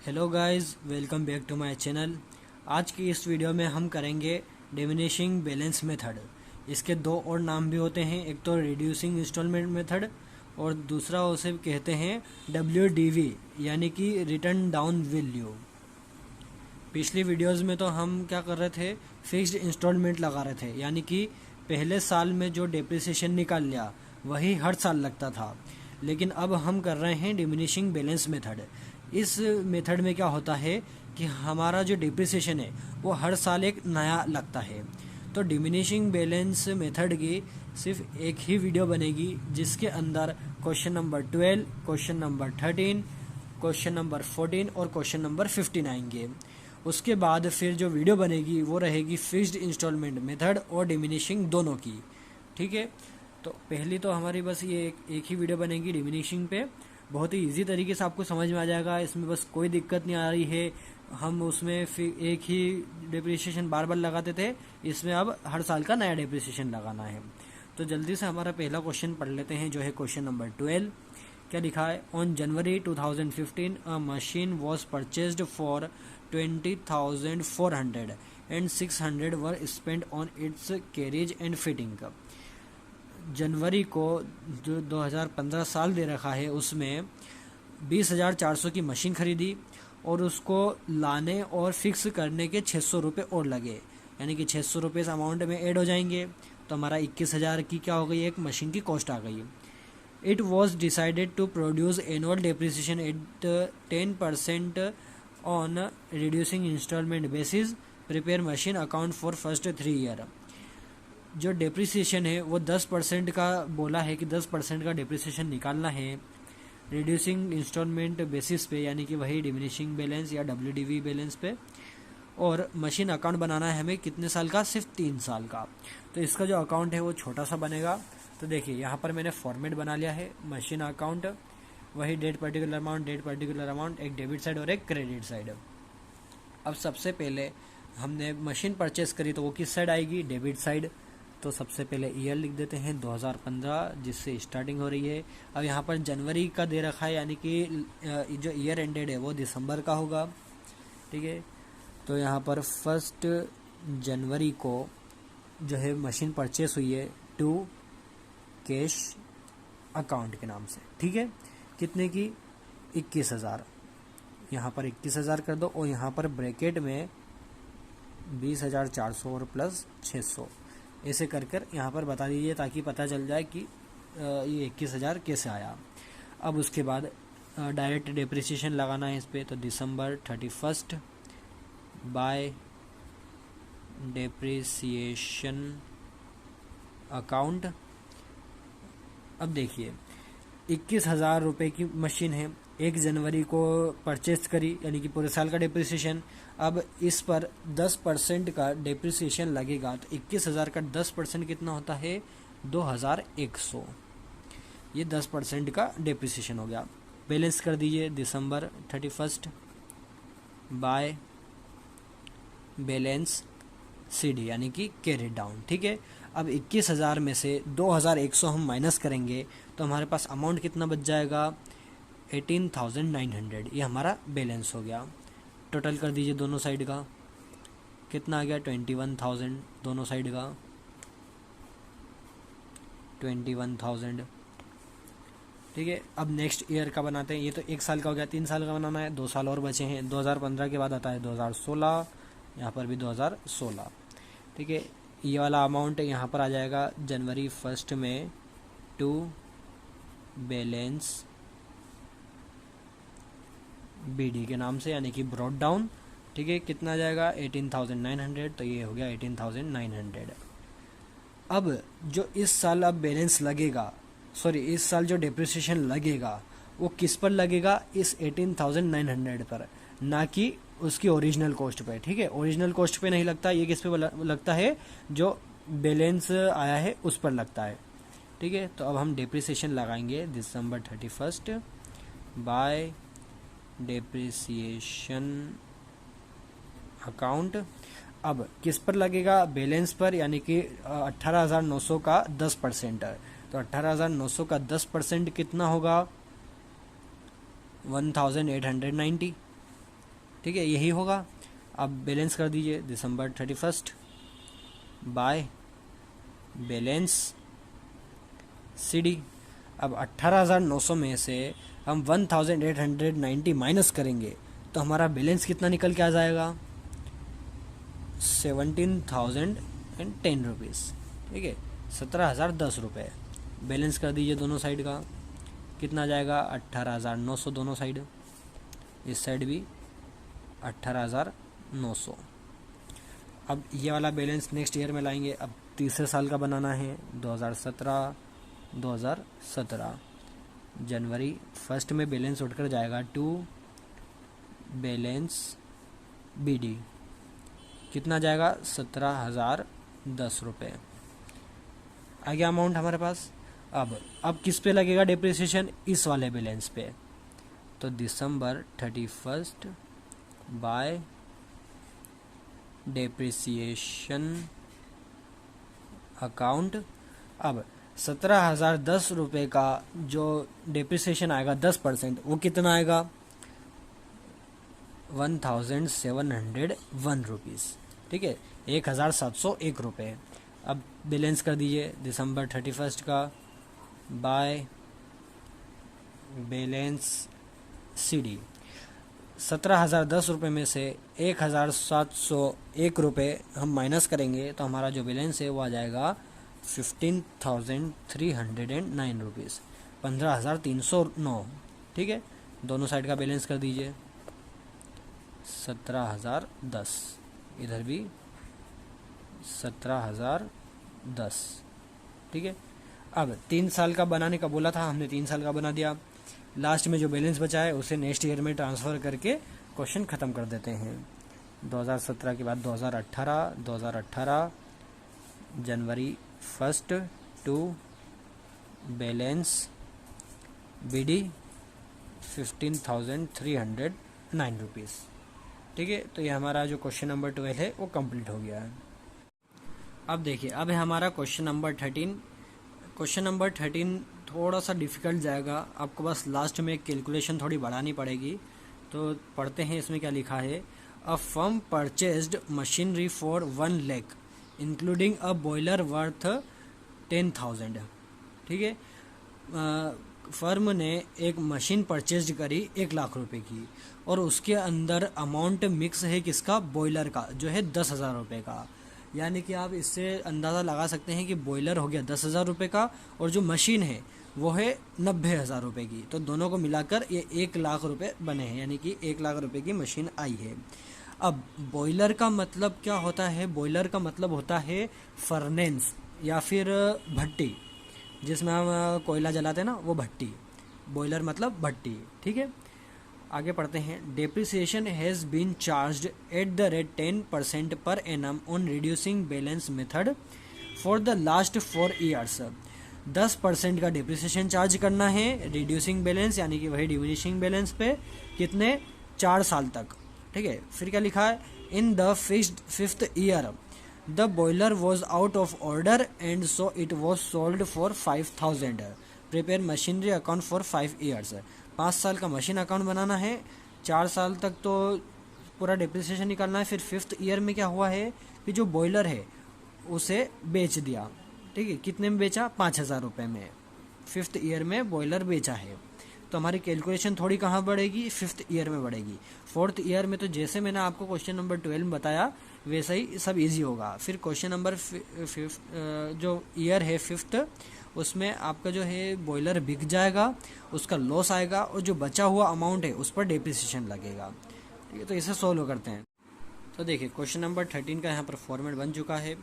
Hello guys, welcome back to my channel. आज की इस वीडियो में हम करेंगे डिमिनिशिंग बैलेंस मेथड। इसके दो और नाम भी होते हैं, एक तो रिड्यूसिंग इंस्टॉलमेंट मेथड और दूसरा उसे कहते हैं WDV यानी कि रिटर्न डाउन वैल्यू। पिछली वीडियोस में तो हम क्या कर रहे थे, फिक्स्ड इंस्टॉलमेंट लगा रहे थे, यानी कि पहले साल में जो डेप्रिसिएशन निकाल लिया वही हर साल लगता था। लेकिन अब हम कर रहे हैं डिमिनिशिंग बैलेंस मेथड। इस मेथड में क्या होता है कि हमारा जो डिप्रिसिएशन है वो हर साल एक नया लगता है। तो डिमिनिशिंग बैलेंस मेथड की सिर्फ एक ही वीडियो बनेगी, जिसके अंदर question number 12, question number 13, question number 14 और क्वेश्चन नंबर 15 आएंगे। उसके बाद फिर जो वीडियो बनेगी वो रहेगी फिक्स्ड इंस्टॉलमेंट मेथड और डिमिनिशिंग दोनों की। ठीक है, तो पहली तो हमारी बस ये एक ही वीडियो बनेगी डिमिनिशिंग पे। बहुत ही इजी तरीके से आपको समझ में आ जाएगा, इसमें बस कोई दिक्कत नहीं आ रही है। हम उसमें फिर एक ही डिप्रिसिएशन बार बार लगाते थे, इसमें अब हर साल का नया डिप्रिसिएशन लगाना है। तो जल्दी से हमारा पहला क्वेश्चन पढ़ लेते हैं, जो है क्वेश्चन नंबर 12। क्या लिखा है? On January 2015 a machine was purchased for 20,400 and 600 were spent on its carriage and fitting. जनवरी को जो 2015 साल दे रखा है उसमें 20,400 की मशीन खरीदी और उसको लाने और फिक्स करने के 600 रुपये और लगे, यानी कि 600 रुपये इस अमाउंट में ऐड हो जाएंगे। तो हमारा 21,000 की क्या हो गई, एक मशीन की कॉस्ट आ गई। It was decided to produce annual depreciation at 10% on reducing installment basis. Prepare machine account for first 3 year. जो डेप्रिसिएशन है वो 10% का बोला है कि 10% का डेप्रिसिएशन निकालना है रिड्यूसिंग इंस्टॉलमेंट बेसिस पे, यानी कि वही डिमिनिशिंग बैलेंस या WDV बैलेंस पे। और मशीन अकाउंट बनाना है हमें कितने साल का? सिर्फ 3 साल का। तो इसका जो अकाउंट है वो छोटा सा बनेगा। तो देखिए यहाँ पर मैंने फॉर्मेट बना लिया है, मशीन अकाउंट, वही डेट पर्टिकुलर अमाउंट, एक डेबिट साइड और एक क्रेडिट साइड। अब सबसे पहले हमने मशीन परचेस करी तो वो किस साइड आएगी? Debit side. तो सबसे पहले ईयर लिख देते हैं 2015, जिससे स्टार्टिंग हो रही है। अब यहाँ पर जनवरी का दे रखा है, यानी कि जो ईयर एंडेड है वो दिसंबर का होगा। ठीक है, तो यहाँ पर 1 जनवरी को जो है मशीन परचेस हुई है टू कैश अकाउंट के नाम से। ठीक है, कितने की? 21,000। यहाँ पर 21,000 कर दो और यहाँ पर ब्रैकेट में 20,400 और प्लस 600 ऐसे कर कर यहाँ पर बता दीजिए, ताकि पता चल जाए कि ये 21,000 कैसे आया। अब उसके बाद डायरेक्ट डेप्रिसिएशन लगाना है इस पर, तो दिसंबर 31 बाय डेप्रिसिएशन अकाउंट। अब देखिए 21,000 रुपये की मशीन है, 1 जनवरी को परचेज करी, यानी कि पूरे साल का डेप्रिसिएशन। अब इस पर 10% का डेप्रिसिएशन लगेगा, तो 21,000 का 10% कितना होता है? 2,100। ये 10% का डेप्रिसिएशन हो गया। बैलेंस कर दीजिए दिसंबर 31 बाय बैलेंस CD, यानी कि कैरी डाउन। ठीक है, अब 21,000 में से 2,100 हम माइनस करेंगे तो हमारे पास अमाउंट कितना बच जाएगा? 18,900। ये हमारा बैलेंस हो गया। टोटल कर दीजिए दोनों साइड का, कितना आ गया? 21,000 दोनों साइड का, 21,000। ठीक है, अब नेक्स्ट ईयर का बनाते हैं। ये तो 1 साल का हो गया, 3 साल का बनाना है, 2 साल और बचे हैं। 2015 के बाद आता है 2016, यहाँ पर भी 2016। ठीक है, ये वाला अमाउंट यहाँ पर आ जाएगा जनवरी 1 में टू बैलेंस BD के नाम से, यानी कि ब्रॉट डाउन। ठीक है, कितना आ जाएगा? 18,900। तो ये हो गया 18,900। अब जो इस साल अब बैलेंस लगेगा, सॉरी इस साल जो डेप्रिसिएशन लगेगा वो किस पर लगेगा? इस 18,900 पर, ना कि उसकी ओरिजिनल कॉस्ट पे। ठीक है, ओरिजिनल कॉस्ट पे नहीं लगता, ये किस पे लगता है? जो बैलेंस आया है उस पर लगता है। ठीक है, तो अब हम डेप्रिसिएशन लगाएंगे दिसंबर 31 बाय डेप्रिसिएशन अकाउंट। अब किस पर लगेगा? बैलेंस पर, यानी कि 18,900 का 10%। तो 18,900 का 10% कितना होगा? 1,890। ठीक है, यही होगा। अब बैलेंस कर दीजिए दिसंबर 31 बाय बैलेंस CD। अब 18,900 में से हम 1,890 माइनस करेंगे तो हमारा बैलेंस कितना निकल के आ जाएगा, 17,010 रुपीज़। ठीक है, 17,010 रुपये। बैलेंस कर दीजिए दोनों साइड का, कितना आ जाएगा, 18,900 दोनों साइड, इस साइड भी 18,900। अब ये वाला बैलेंस नेक्स्ट ईयर में लाएंगे। अब तीसरे साल का बनाना है, 2017 जनवरी 1 में बैलेंस उठकर जाएगा टू बैलेंस BD, कितना जाएगा, 17,010 रुपये आ गया अमाउंट हमारे पास। अब किस पे लगेगा डिप्रिसिएशन, इस वाले बैलेंस पे। तो दिसंबर 31 बाय डिप्रिसिएशन अकाउंट। अब 17,010 रुपये का जो डिप्रिसिएशन आएगा 10%, वो कितना आएगा, 1,701 रुपीज़। ठीक है, 1,701 रुपये। अब बैलेंस कर दीजिए दिसंबर 31 का बाय बैलेंस CD। 17,010 रुपये में से 1,701 रुपये हम माइनस करेंगे तो हमारा जो बैलेंस है वो आ जाएगा 15,309 रुपीज़, 15,309। ठीक है, दोनों साइड का बैलेंस कर दीजिए, 17,010, इधर भी 17,010। ठीक है, अब 3 साल का बनाने का बोला था, हमने 3 साल का बना दिया। लास्ट में जो बैलेंस बचा है उसे नेक्स्ट ईयर में ट्रांसफ़र करके क्वेश्चन ख़त्म कर देते हैं। 2017 के बाद 2018 जनवरी 1 टू बैलेंस BD 15,309 रुपीज़। ठीक है, तो ये हमारा जो क्वेश्चन नंबर 12 है वो कंप्लीट हो गया है। अब देखिए, अब है हमारा क्वेश्चन नंबर 13। क्वेश्चन नंबर 13 थोड़ा सा डिफ़िकल्ट जाएगा, आपको बस लास्ट में कैलकुलेशन थोड़ी बढ़ानी पड़ेगी। तो पढ़ते हैं इसमें क्या लिखा है। A firm purchased machinery for 1 lakh including a boiler worth 10,000। ठीक है, फर्म ने एक मशीन परचेज करी 1 लाख रुपए की, और उसके अंदर अमाउंट मिक्स है किसका, बॉयलर का, जो है 10,000 रुपये का। यानी कि आप इससे अंदाज़ा लगा सकते हैं कि बॉयलर हो गया 10,000 रुपये का, और जो मशीन है वो है 90,000 रुपये की। तो दोनों को मिलाकर ये 1 लाख रुपये बने हैं, यानी कि 1 लाख रुपये की मशीन आई है। अब बॉयलर का मतलब क्या होता है, बॉयलर का मतलब होता है फर्नेंस या फिर भट्टी, जिसमें हम कोयला जलाते हैं ना, वो भट्टी। बॉयलर मतलब भट्टी। ठीक है, आगे पढ़ते हैं। Depreciation has been charged at the rate 10% पर annum on reducing balance method for the last 4 years. 10% का डेप्रिसिएशन चार्ज करना है रिड्यूसिंग बैलेंस, यानी कि वही डिमिनिशिंग बैलेंस पे, कितने, 4 साल तक। ठीक है, फिर क्या लिखा है, in the fifth year the boiler was out of order and so it was sold for 5,000। Prepare machinery account for 5 years. 5 साल का मशीन अकाउंट बनाना है, 4 साल तक तो पूरा डिप्रिसिएशन निकालना है। फिर 5th ईयर में क्या हुआ है कि जो बॉयलर है उसे बेच दिया। ठीक है, कितने में बेचा, 5,000 रुपये में 5th ईयर में बॉयलर बेचा है। तो हमारी कैलकुलेशन थोड़ी कहाँ बढ़ेगी, 5th ईयर में बढ़ेगी। 4th ईयर में तो जैसे मैंने आपको क्वेश्चन नंबर 12 में बताया वैसा ही सब इजी होगा। फिर क्वेश्चन नंबर 5 जो ईयर है 5th, उसमें आपका जो है बॉयलर बिक जाएगा, उसका लॉस आएगा, और जो बचा हुआ अमाउंट है उस पर डेप्रिसिएशन लगेगा। ठीक है, तो इसे सोल्व करते हैं। तो देखिए, क्वेश्चन नंबर 13 का यहाँ पर फॉर्मेट बन चुका है।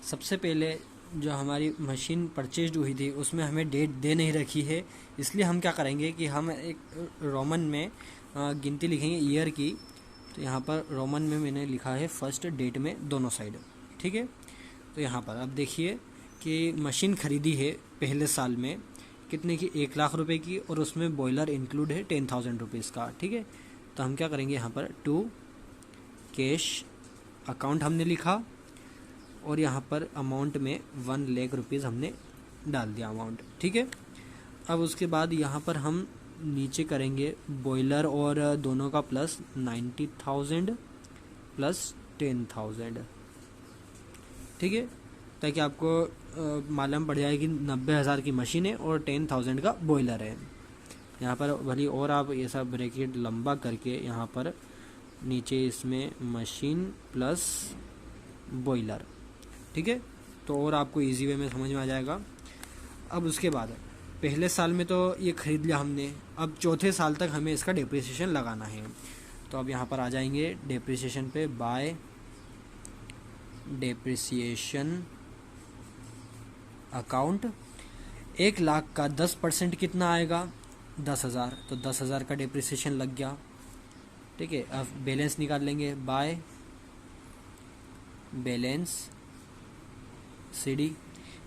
सबसे पहले जो हमारी मशीन परचेज हुई थी उसमें हमें डेट दे नहीं रखी है, इसलिए हम क्या करेंगे कि हम एक रोमन में गिनती लिखेंगे ईयर की। तो यहाँ पर रोमन में मैंने लिखा है 1st डेट में दोनों साइड। ठीक है, तो यहाँ पर अब देखिए कि मशीन खरीदी है पहले साल में कितने की, 1 लाख रुपए की, और उसमें बॉयलर इंक्लूड है 10,000 रुपीज़ का। ठीक है, तो हम क्या करेंगे, यहाँ पर टू कैश अकाउंट हमने लिखा, और यहाँ पर अमाउंट में 1 लाख रुपीज़ हमने डाल दिया अमाउंट। ठीक है, अब उसके बाद यहाँ पर हम नीचे करेंगे बॉयलर और दोनों का प्लस 90,000 प्लस 10,000, ठीक है, ताकि आपको मालूम पड़ जाए कि 90,000 की मशीन है और 10,000 का बॉयलर है। यहाँ पर भली और आप ये सब ब्रैकेट लंबा करके यहाँ पर नीचे इसमें मशीन प्लस बॉयलर, ठीक है, तो और आपको इजी वे में समझ में आ जाएगा। अब उसके बाद पहले साल में तो ये ख़रीद लिया हमने, अब चौथे साल तक हमें इसका डिप्रिसिएशन लगाना है। तो अब यहाँ पर आ जाएंगे डिप्रिसिएशन पे, बाय डिप्रिसिएशन अकाउंट। 1,00,000 का 10% कितना आएगा? 10,000, तो 10,000 का डिप्रिसिएशन लग गया, ठीक है। अब बैलेंस निकाल लेंगे, बाय बैलेंस सीडी।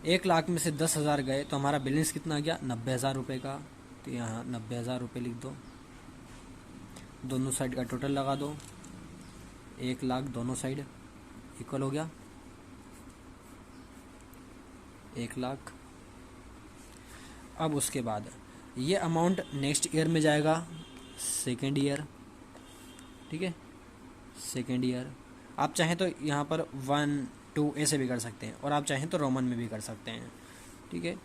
1,00,000 में से 10,000 गए तो हमारा बैलेंस कितना आ गया? 90,000 रुपये का। तो यहाँ 90,000 रुपये लिख दो, दोनों साइड का टोटल लगा दो, 1,00,000 दोनों साइड इक्वल हो गया 1,00,000। अब उसके बाद ये अमाउंट नेक्स्ट ईयर में जाएगा, सेकेंड ईयर, ठीक है, सेकेंड ईयर। आप चाहें तो यहाँ पर 1, 2 ऐसे भी कर सकते हैं, और आप चाहें तो रोमन में भी कर सकते हैं, ठीक है।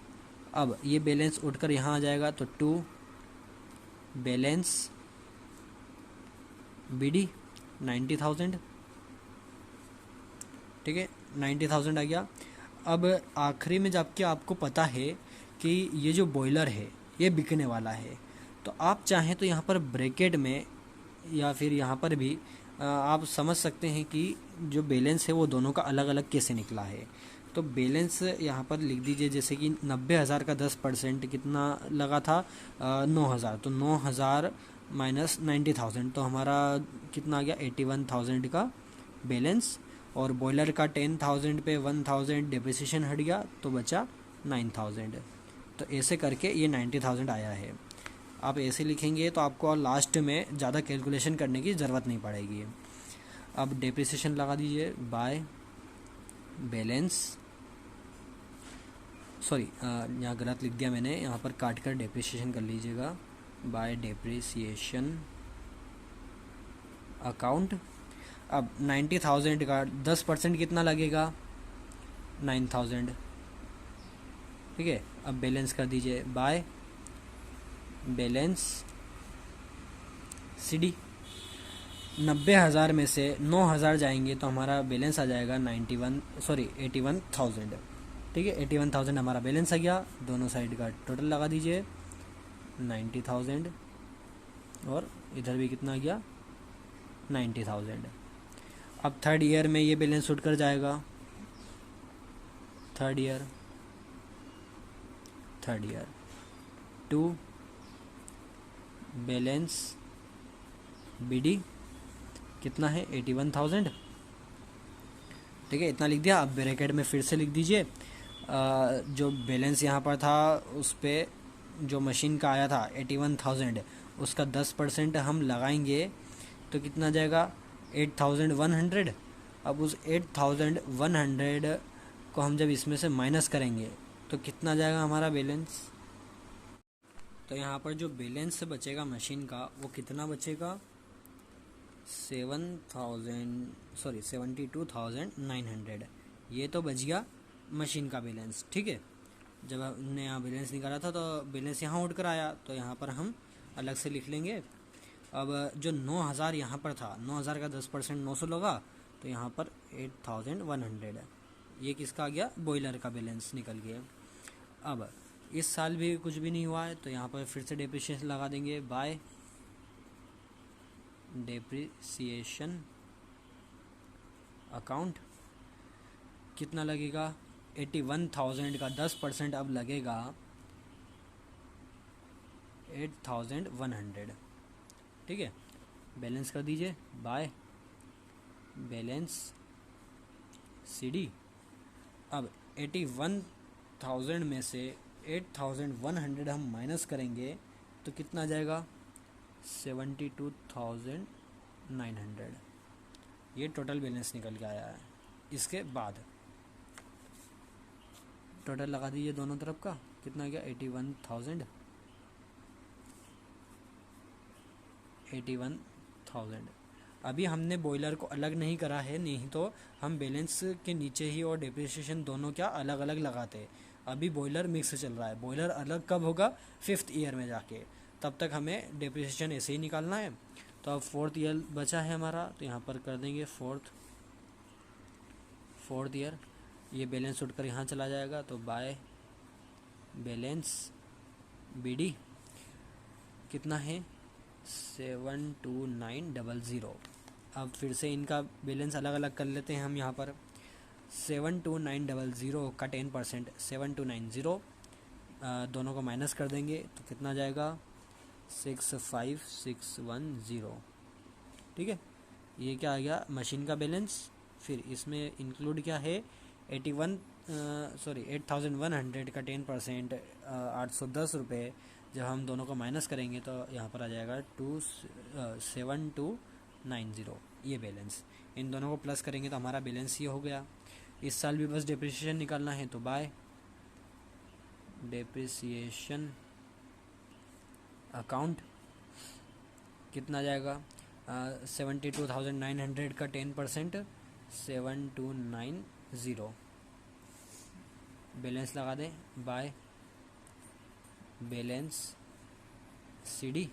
अब ये बैलेंस उठकर यहाँ आ जाएगा, तो 2 बैलेंस बीडी 90,000, ठीक है, 90,000 आ गया। अब आखिरी में जबकि आपको पता है कि ये जो बॉयलर है ये बिकने वाला है, तो आप चाहें तो यहाँ पर ब्रैकेट में या फिर यहाँ पर भी आप समझ सकते हैं कि जो बैलेंस है वो दोनों का अलग अलग कैसे निकला है। तो बैलेंस यहाँ पर लिख दीजिए, जैसे कि 90,000 का 10% कितना लगा था? 9,000, तो 9,000 माइनस 90,000, तो हमारा कितना आ गया? 81,000 का बैलेंस। और बॉयलर का 10,000 पे 1,000 डिप्रिसिएशन हट गया, तो बचा 9,000। तो ऐसे करके ये 90,000 आया है। आप ऐसे लिखेंगे तो आपको लास्ट में ज़्यादा कैलकुलेशन करने की ज़रूरत नहीं पड़ेगी। अब डिप्रिसिएशन लगा दीजिए, बाय बैलेंस, सॉरी यहाँ गलत लिख दिया मैंने, यहाँ पर काट कर डिप्रिसिएशन कर लीजिएगा, बाय डिप्रिसिएशन अकाउंट। अब 90,000 का 10% कितना लगेगा? 9,000, ठीक है। अब बैलेंस कर दीजिए, बाय बैलेंस सीडी। 90,000 में से 9,000 जाएंगे तो हमारा बैलेंस आ जाएगा 81,000, ठीक है। 81,000 हमारा बैलेंस आ गया। दोनों साइड का टोटल लगा दीजिए 90,000, और इधर भी कितना आ गया? 90,000। अब थर्ड ईयर में ये बैलेंस उठ कर जाएगा, थर्ड ईयर 2 बैलेंस बीडी कितना है? 81,000, ठीक है, इतना लिख दिया। अब ब्रैकेट में फिर से लिख दीजिए, जो बैलेंस यहाँ पर था उस पर जो मशीन का आया था 81,000, उसका 10% हम लगाएंगे तो कितना जाएगा? 8,100। अब उस 8,100 को हम जब इसमें से माइनस करेंगे तो कितना जाएगा हमारा बैलेंस? तो यहाँ पर जो बैलेंस बचेगा मशीन का वो कितना बचेगा? 72,900। ये तो बच गया मशीन का बैलेंस, ठीक है। जब हमने यहाँ बैलेंस निकाला था तो बैलेंस यहाँ उठ कर आया, तो यहाँ पर हम अलग से लिख लेंगे। अब जो 9,000 यहाँ पर था, 9,000 का 10% 900 लगा, तो यहाँ पर 8,100 ये किसका आ गया? बॉयलर का बैलेंस निकल गया। अब इस साल भी कुछ भी नहीं हुआ है, तो यहाँ पर फिर से डिप्रिसिएशन लगा देंगे, बाय डिप्रिसिएशन अकाउंट। कितना लगेगा? 81,000 का 10% अब लगेगा 8,100, ठीक है। बैलेंस कर दीजिए, बाय बैलेंस सीडी। अब 81,000 में से 8,100 हम माइनस करेंगे तो कितना आ जाएगा? 72,900। ये टोटल बैलेंस निकल के आया है। इसके बाद टोटल लगा दीजिए दोनों तरफ का, कितना गया? 81,000 81,000। अभी हमने बॉयलर को अलग नहीं करा है, नहीं तो हम बैलेंस के नीचे ही और डेप्रिसिएशन दोनों क्या अलग अलग लगाते। अभी बॉयलर मिक्स चल रहा है। बॉयलर अलग कब होगा? 5th ईयर में जाके, तब तक हमें डेप्रिसिएशन ऐसे ही निकालना है। तो अब 4th ईयर बचा है हमारा, तो यहाँ पर कर देंगे 4th ईयर। ये बैलेंस उठकर यहाँ चला जाएगा, तो बाय बैलेंस BD कितना है? 72900। अब फिर से इनका बैलेंस अलग अलग कर लेते हैं हम यहाँ पर। 72900 का 10% 7290, दोनों को माइनस कर देंगे तो कितना जाएगा? 65610। ठीक है, ये क्या आ गया? मशीन का बैलेंस। फिर इसमें इंक्लूड क्या है? 8100 का 10% 810 रुपये। जब हम दोनों को माइनस करेंगे तो यहाँ पर आ जाएगा 7290, ये बैलेंस। इन दोनों को प्लस करेंगे तो हमारा बैलेंस ये हो गया। इस साल भी बस डेप्रिसिएशन निकालना है, तो बाय डेप्रिसिएशन अकाउंट कितना जाएगा? 72,900 का 10% 7290, बैलेंस लगा दें, बाय बैलेंस CD।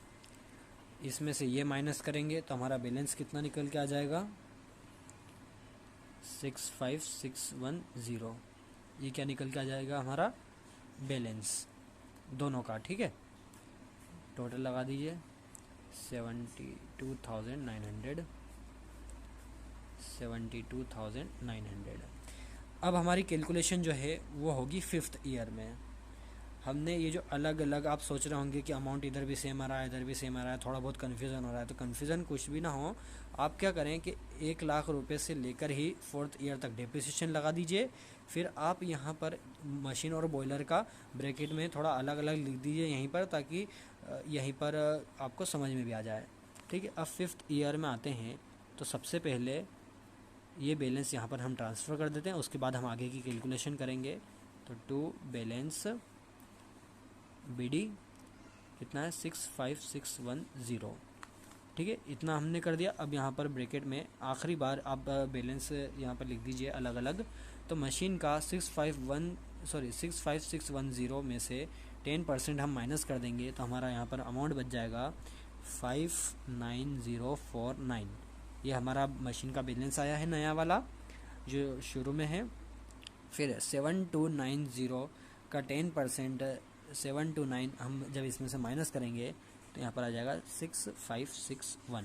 इसमें से ये माइनस करेंगे तो हमारा बैलेंस कितना निकल के आ जाएगा? 65610। ये क्या निकल के आ जाएगा? हमारा बैलेंस दोनों का। ठीक है, टोटल लगा दीजिए 72,900। अब हमारी कैलकुलेशन जो है वो होगी 5th ईयर में। हमने ये जो अलग अलग, आप सोच रहे होंगे कि अमाउंट इधर भी सेम आ रहा है, इधर भी सेम आ रहा है, थोड़ा बहुत कन्फ्यूज़न हो रहा है। तो कन्फ्यूज़न कुछ भी ना हो, आप क्या करें कि 1,00,000 रुपये से लेकर ही 4th ईयर तक डेप्रिसिएशन लगा दीजिए। फिर आप यहाँ पर मशीन और बॉयलर का ब्रैकेट में थोड़ा अलग अलग लिख दीजिए यहीं पर, ताकि यहीं पर आपको समझ में भी आ जाए। ठीक है, अब 5th ईयर में आते हैं तो सबसे पहले ये बैलेंस यहाँ पर हम ट्रांसफ़र कर देते हैं, उसके बाद हम आगे की कैलकुलेशन करेंगे। तो टू बैलेंस BD कितना है? 65610। ठीक है, इतना हमने कर दिया। अब यहाँ पर ब्रैकेट में आखिरी बार आप बैलेंस यहाँ पर लिख दीजिए अलग अलग। तो मशीन का 65610 में से 10% हम माइनस कर देंगे, तो हमारा यहाँ पर अमाउंट बच जाएगा 59049। ये हमारा मशीन का बैलेंस आया है नया वाला जो शुरू में है। फिर 7290 का 10% 729 हम जब इसमें से माइनस करेंगे तो यहाँ पर आ जाएगा 6561।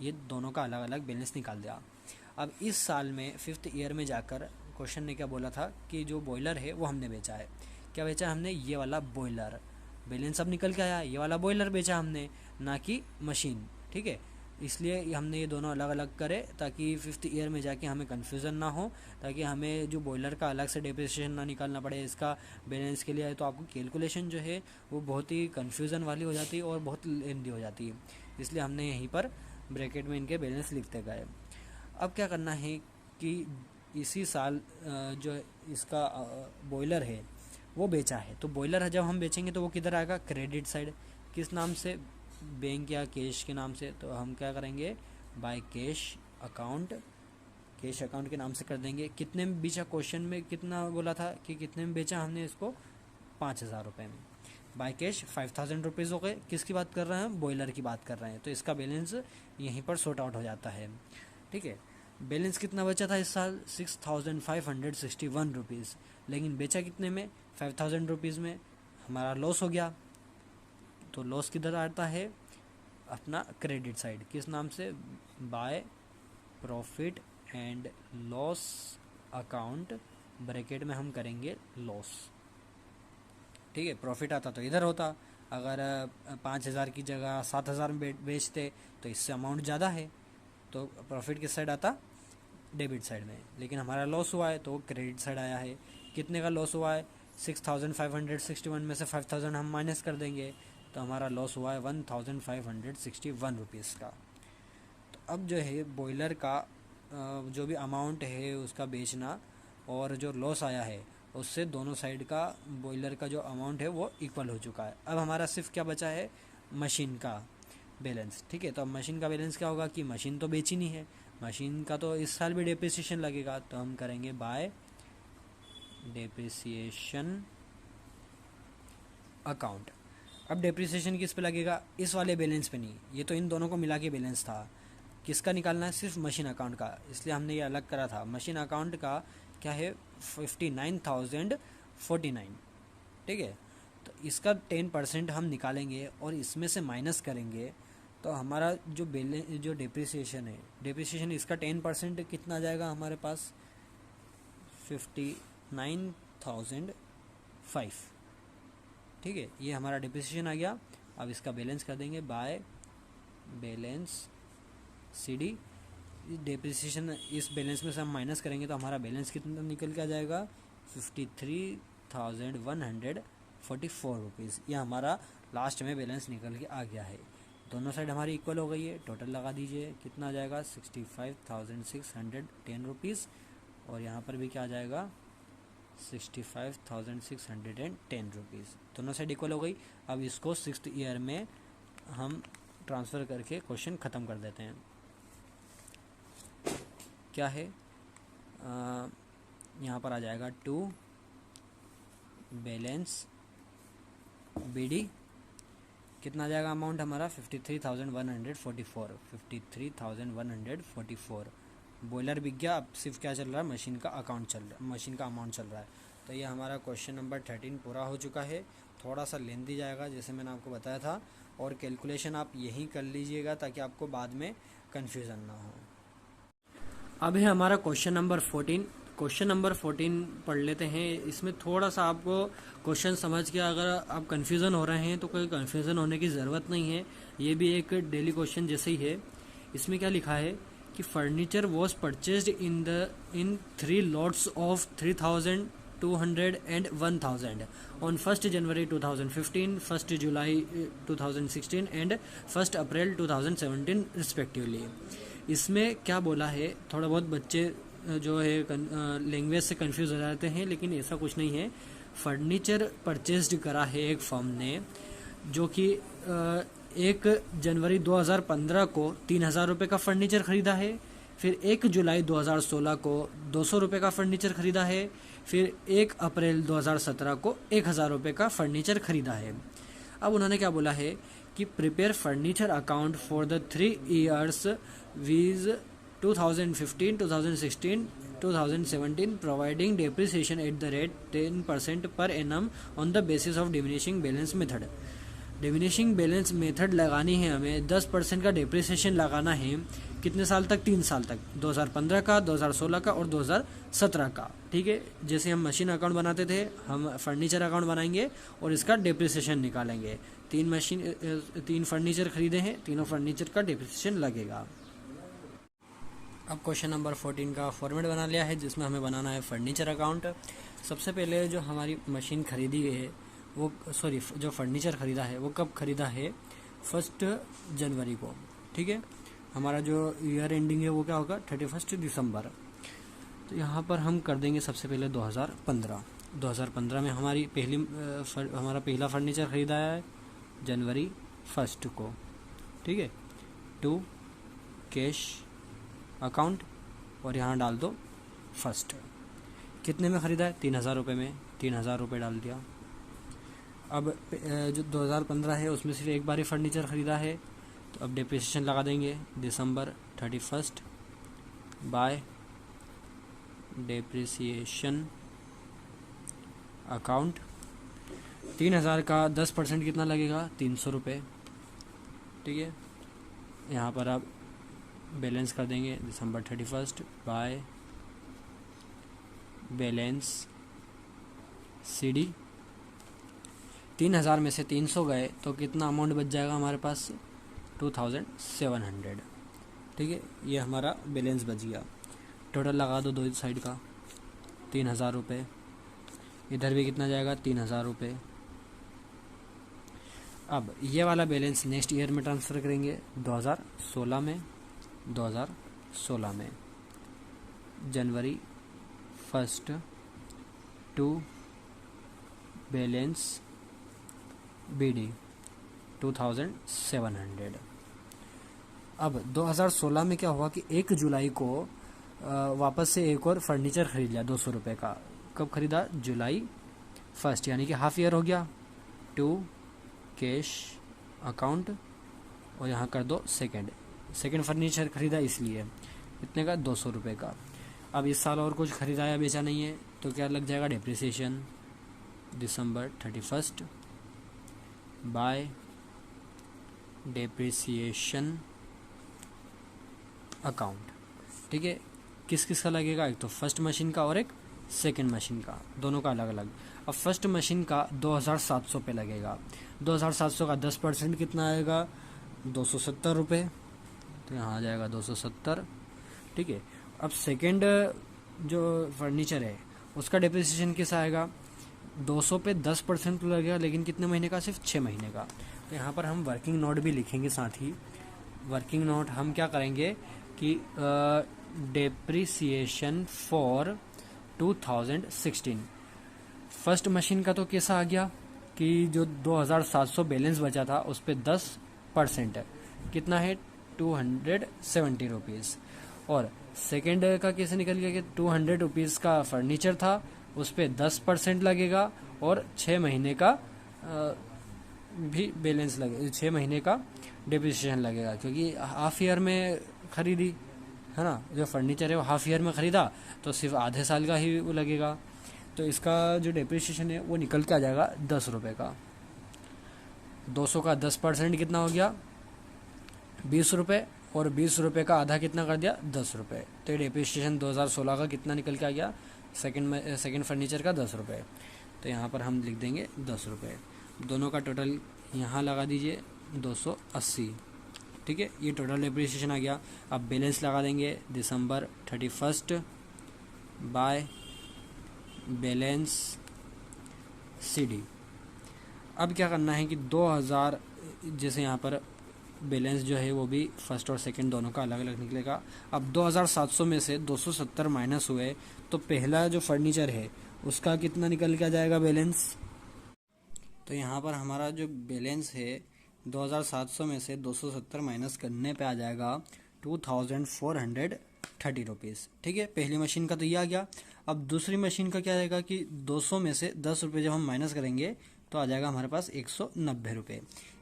ये दोनों का अलग अलग बैलेंस निकाल दिया। अब इस साल में 5th ईयर में जाकर क्वेश्चन ने क्या बोला था कि जो बॉयलर है वो हमने बेचा है। क्या बेचा हमने? ये वाला बॉयलर। बैलेंस अब निकल के आया, ये वाला बॉयलर बेचा हमने, ना कि मशीन। ठीक है, इसलिए हमने ये दोनों अलग अलग करे ताकि 5th ईयर में जाके हमें कन्फ्यूज़न ना हो, ताकि हमें जो बॉयलर का अलग से डेप्रिसिएशन ना निकालना पड़े इसका बैलेंस के लिए। तो आपको कैलकुलेशन जो है वो बहुत ही कन्फ्यूज़न वाली हो जाती है और बहुत लेंदी हो जाती है, इसलिए हमने यहीं पर ब्रैकेट में इनके बैलेंस लिखते गए। अब क्या करना है कि इसी साल जो इसका बॉयलर है वो बेचा है, तो बॉयलर जब हम बेचेंगे तो वो किधर आएगा? Credit side. किस नाम से? बैंक या कैश के नाम से। तो हम क्या करेंगे? By cash account, cash account के नाम से कर देंगे। कितने में बेचा? क्वेश्चन में कितना बोला था कि कितने में बेचा हमने इसको? 5,000 रुपये में। बाय कैश 5,000 रुपीज़ हो गए। किसकी बात कर रहे हैं? बॉयलर की बात कर रहे हैं, तो इसका बैलेंस यहीं पर सॉर्ट आउट हो जाता है। ठीक है, बैलेंस कितना बचा था इस साल? 6,561 रुपीज़, लेकिन बेचा कितने में? 5,000 रुपीज़ में। हमारा लॉस हो गया, तो लॉस किधर आता है? अपना क्रेडिट साइड। किस नाम से? By profit and loss account, bracket में हम करेंगे लॉस। ठीक है, प्रॉफिट आता तो इधर होता। अगर 5,000 की जगह 7,000 में बेचते तो इससे अमाउंट ज़्यादा है, तो प्रॉफिट किस साइड आता? डेबिट साइड में। लेकिन हमारा लॉस हुआ है तो क्रेडिट साइड आया है। कितने का लॉस हुआ है? 6,561 में से 5,000 हम माइनस कर देंगे, तो हमारा लॉस हुआ है 1,561 रुपीज़ का। तो अब जो है बॉयलर का जो भी अमाउंट है उसका बेचना और जो लॉस आया है उससे दोनों साइड का बॉयलर का जो अमाउंट है वो इक्वल हो चुका है। अब हमारा सिर्फ क्या बचा है? मशीन का। बैलेंस, ठीक है। तो अब मशीन का बैलेंस क्या होगा कि मशीन तो बेची नहीं है, मशीन का तो इस साल भी डेप्रिसिएशन लगेगा, तो हम करेंगे बाय डेप्रिसिएशन अकाउंट। अब डेप्रिसिएशन किस पे लगेगा, इस वाले बैलेंस पे नहीं, ये तो इन दोनों को मिला के बैलेंस था। किसका निकालना है, सिर्फ मशीन अकाउंट का, इसलिए हमने ये अलग करा था। मशीन अकाउंट का क्या है 59,049, ठीक है। तो इसका 10% हम निकालेंगे और इसमें से माइनस करेंगे, तो हमारा जो जो डेप्रिसिएशन है, डेप्रिसिएशन इसका 10% कितना आ जाएगा हमारे पास 59,005, ठीक है। ये हमारा डेप्रिसिएशन आ गया। अब इसका बैलेंस कर देंगे बाय बैलेंस CD। डेप्रिसिएशन इस बैलेंस में से हम माइनस करेंगे तो हमारा बैलेंस कितना निकल के आ जाएगा 53,144 रुपीज़। ये हमारा लास्ट में बैलेंस निकल के आ गया है। दोनों साइड हमारी इक्वल हो गई है, टोटल लगा दीजिए, कितना आ जाएगा 65,610 रुपीज़, और यहाँ पर भी क्या आ जाएगा 65,610 रुपीज़। दोनों साइड इक्वल हो गई। अब इसको 6th ईयर में हम ट्रांसफ़र करके क्वेश्चन ख़त्म कर देते हैं। क्या है यहाँ पर आ जाएगा टू बैलेंस BD, कितना आ जाएगा अमाउंट हमारा 53,144, 53,144। बॉयलर बिक गया, अब सिर्फ क्या चल रहा है, मशीन का अकाउंट चल रहा है, मशीन का अमाउंट चल रहा है। तो ये हमारा क्वेश्चन नंबर 13 पूरा हो चुका है। थोड़ा सा लेंदी जाएगा जैसे मैंने आपको बताया था, और कैलकुलेशन आप यहीं कर लीजिएगा ताकि आपको बाद में कन्फ्यूज़न ना हो। अब है हमारा क्वेश्चन नंबर 14। क्वेश्चन नंबर 14 पढ़ लेते हैं। इसमें थोड़ा सा आपको क्वेश्चन समझ के अगर आप कन्फ्यूज़न हो रहे हैं तो कोई कन्फ्यूज़न होने की ज़रूरत नहीं है, ये भी एक डेली क्वेश्चन जैसे ही है। इसमें क्या लिखा है कि furniture was purchased in 3 lots of 3,200 and 1,000 on 1st January 2015, 1st July 2016 and 1st April 2017 respectively. इसमें क्या बोला है, थोड़ा बहुत बच्चे जो है लैंग्वेज से कंफ्यूज हो जाते हैं, लेकिन ऐसा कुछ नहीं है। फर्नीचर परचेस्ड करा है एक फर्म ने, जो कि 1 जनवरी 2015 को 3,000 रुपये का फर्नीचर ख़रीदा है, फिर 1 जुलाई 2016 को 200 रुपये का फर्नीचर ख़रीदा है, फिर 1 अप्रैल 2017 को 1,000 रुपये का फर्नीचर ख़रीदा है। अब उन्होंने क्या बोला है कि prepare furniture account for the 3 years वीज 2015, 2016, 2017, providing depreciation at the rate 10% per annum on the basis of diminishing balance method। Diminishing balance method लगानी है हमें, 10% का डिप्रिसिएशन लगाना है। कितने साल तक, 3 साल तक, 2015 का, 2016 का और 2017 का, ठीक है। जैसे हम मशीन अकाउंट बनाते थे, हम फर्नीचर अकाउंट बनाएंगे और इसका डिप्रिसिएशन निकालेंगे। 3 फर्नीचर खरीदे हैं, तीनों फर्नीचर का डिप्रिसिएशन लगेगा। अब क्वेश्चन नंबर 14 का फॉर्मेट बना लिया है, जिसमें हमें बनाना है फर्नीचर अकाउंट। सबसे पहले जो हमारी मशीन खरीदी है वो, जो फर्नीचर ख़रीदा है वो कब ख़रीदा है, 1 जनवरी को, ठीक है। हमारा जो ईयर एंडिंग है वो क्या होगा 31 दिसंबर। तो यहाँ पर हम कर देंगे सबसे पहले 2015 में हमारा पहला फर्नीचर ख़रीदा है जनवरी 1 को, ठीक है। टू कैश अकाउंट, और यहाँ डाल दो 1 कितने में ख़रीदा है, 3,000 रुपये में, 3,000 रुपये डाल दिया। अब जो 2015 है उसमें सिर्फ एक बार ही फर्नीचर ख़रीदा है, तो अब डिप्रिसिएशन लगा देंगे दिसंबर 31 बाय डिप्रिसिएशन अकाउंट। 3,000 का 10% कितना लगेगा, 300 रुपये, ठीक है। यहाँ पर आप बैलेंस कर देंगे दिसंबर 31 बाय बैलेंस CD। 3,000 में से 300 गए तो कितना अमाउंट बच जाएगा हमारे पास 2,700, ठीक है। ये हमारा बैलेंस बच गया। टोटल लगा दो दो साइड का 3,000 रुपये, इधर भी कितना जाएगा 3,000 रुपये। अब ये वाला बैलेंस नेक्स्ट ईयर में ट्रांसफ़र करेंगे 2016 में जनवरी 1 टू बैलेंस BD 2,700, अब 2016 में क्या हुआ कि 1 जुलाई को वापस से एक और फर्नीचर खरीद लिया 200 रुपये का। कब खरीदा? जुलाई 1, यानी कि हाफ ईयर हो गया। टू कैश अकाउंट और यहाँ कर दो सेकेंड फर्नीचर खरीदा इसलिए। इतने का? 200 रुपये का। अब इस साल और कुछ खरीदा या बेचा नहीं है तो क्या लग जाएगा? डिप्रिसिएशन दिसंबर 31 बाय डिप्रिसिएशन अकाउंट। ठीक है, किस किस का लगेगा? एक तो फर्स्ट मशीन का और एक सेकंड मशीन का, दोनों का अलग अलग। अब फर्स्ट मशीन का 2700 पे लगेगा। 2700 का 10% कितना आएगा? 270 रुपये। तो यहाँ आ जाएगा 270। ठीक है, अब सेकंड जो फर्नीचर है उसका डिप्रिसिएशन किस आएगा? 200 पे 10% तो लगेगा, लेकिन कितने महीने का? सिर्फ 6 महीने का। तो यहाँ पर हम वर्किंग नोट भी लिखेंगे साथ ही। वर्किंग नोट हम क्या करेंगे कि डेप्रिसिएशन फॉर 2016। फर्स्ट मशीन का तो कैसा आ गया कि जो 2700 बैलेंस बचा था उस पर 10% कितना है? 270 रुपीज़। और सेकेंड का कैसे निकल गया कि 200 रुपीज़ का फर्नीचर था, उस पर 10% लगेगा और 6 महीने का भी बैलेंस लगे, 6 महीने का डिप्रिसिएशन लगेगा, क्योंकि हाफ ईयर में खरीदी है ना। जो फर्नीचर है वो हाफ ईयर में ख़रीदा तो सिर्फ आधे साल का ही वो लगेगा। तो इसका जो डिप्रिसिएशन है वो निकल के आ जाएगा 10 रुपये का। 200 का 10% कितना हो गया? 20 रुपये। और 20 रुपये का आधा कितना कर दिया? 10 रुपये। तो ये डिप्रिसिएशन 2016 का कितना निकल के आ गया? सेकंड फर्नीचर का 10 रुपये। तो यहाँ पर हम लिख देंगे 10 रुपये। दोनों का टोटल यहाँ लगा दीजिए 280। ठीक है, ये टोटल डिप्रिसिएशन आ गया। अब बैलेंस लगा देंगे दिसंबर 31 बाय बैलेंस CD। अब क्या करना है कि 2000, जैसे यहाँ पर बैलेंस जो है वो भी फर्स्ट और सेकंड दोनों का अलग अलग निकलेगा। अब 2700 में से 270 माइनस हुए तो पहला जो फर्नीचर है उसका कितना निकल के आ जाएगा बैलेंस? तो यहाँ पर हमारा जो बैलेंस है 2700 में से 270 माइनस करने पे आ जाएगा 2430 रुपीज़। ठीक है, पहली मशीन का तो ये आ गया। अब दूसरी मशीन का क्या आएगा कि 200 में से 10 रुपये जब हम माइनस करेंगे तो आ जाएगा हमारे पास 190 रुपये।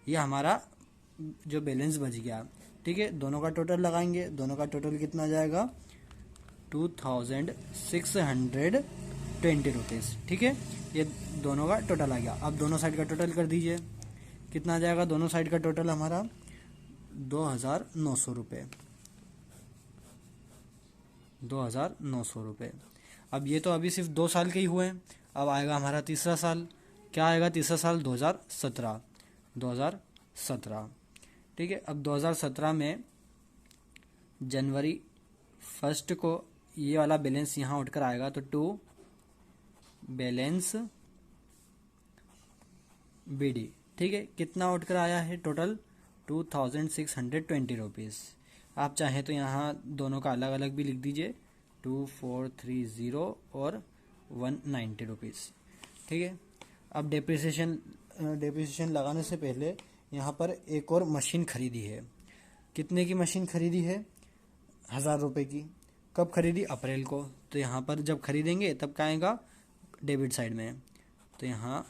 ये हमारा जो बैलेंस बच गया। ठीक है, दोनों का टोटल लगाएंगे। दोनों का टोटल कितना आ जाएगा? 2620 रुपीज़। ठीक है, ये दोनों का टोटल आ गया। अब दोनों साइड का टोटल कर दीजिए, कितना आ जाएगा? दोनों साइड का टोटल हमारा 2900 रुपये। 2900 रुपये। अब ये तो अभी सिर्फ 2 साल के ही हुए हैं। अब आएगा हमारा तीसरा साल। क्या आएगा तीसरा साल? 2017। ठीक है, अब 2017 में जनवरी 1 को ये वाला बैलेंस यहाँ उठकर आएगा तो टू बैलेंस BD। ठीक है, कितना उठकर आया है? Total 2620 rupees. आप चाहें तो यहाँ दोनों का अलग अलग भी लिख दीजिए, 2430 और 190 रुपीज़। ठीक है, अब डिप्रिसिएशन लगाने से पहले यहाँ पर एक और मशीन खरीदी है। कितने की मशीन खरीदी है? 1000 रुपये की। कब खरीदी? अप्रैल को। तो यहाँ पर जब खरीदेंगे तब क्या आएगा? डेबिट साइड में। तो यहाँ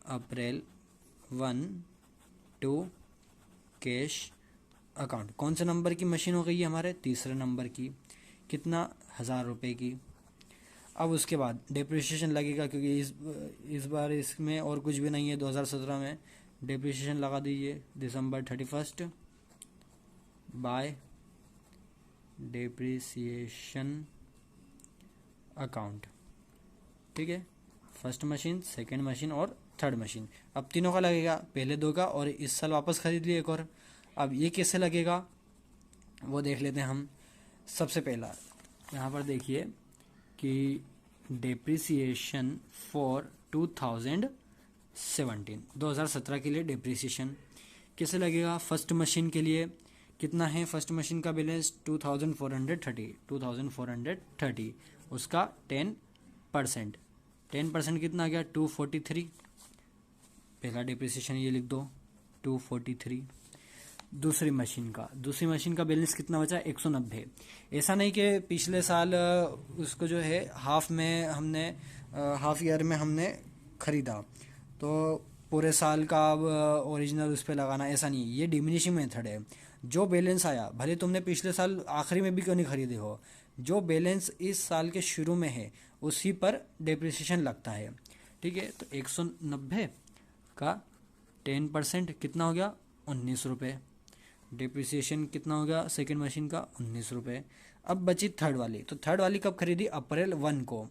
अप्रैल 1 टू कैश अकाउंट। कौन से नंबर की मशीन हो गई है हमारे? तीसरे नंबर की। कितना? 1000 रुपये की। अब उसके बाद डिप्रिसिएशन लगेगा, क्योंकि इस बार इसमें और कुछ भी नहीं है। 2017 में डिप्रिसिएशन लगा दीजिए दिसंबर 31 बाय डिप्रिसिएशन अकाउंट। ठीक है, फर्स्ट मशीन, सेकंड मशीन और थर्ड मशीन। अब तीनों का लगेगा, पहले 2 का, और इस साल वापस खरीद लिए एक और। अब ये कैसे लगेगा वो देख लेते हैं हम। सबसे पहला यहाँ पर देखिए कि डिप्रिसिएशन फॉर 2017 के लिए डिप्रिसिएशन कैसे लगेगा? फर्स्ट मशीन के लिए कितना है? फर्स्ट मशीन का बैलेंस 2430। उसका 10% कितना आ गया? 243। पहला डिप्रिसिएशन ये लिख दो, 243। दूसरी मशीन का बैलेंस कितना बचा, 190। ऐसा नहीं कि पिछले साल उसको जो है हाफ ईयर में हमने खरीदा तो पूरे साल का अब ओरिजिनल उस पर लगाना, ऐसा नहीं। ये डिमिनिशिंग मेथड है। जो बैलेंस आया, भले तुमने पिछले साल आखिरी में भी क्यों नहीं खरीदे हो, जो बैलेंस इस साल के शुरू में है उसी पर डेप्रिसिएशन लगता है। ठीक है, तो 190 का 10% कितना हो गया, 19 रुपये। डिप्रिसिएशन कितना हो गया सेकेंड मशीन का, 19 रुपये। अब बची थर्ड वाली, तो थर्ड वाली कब खरीदी, अप्रैल 1 को।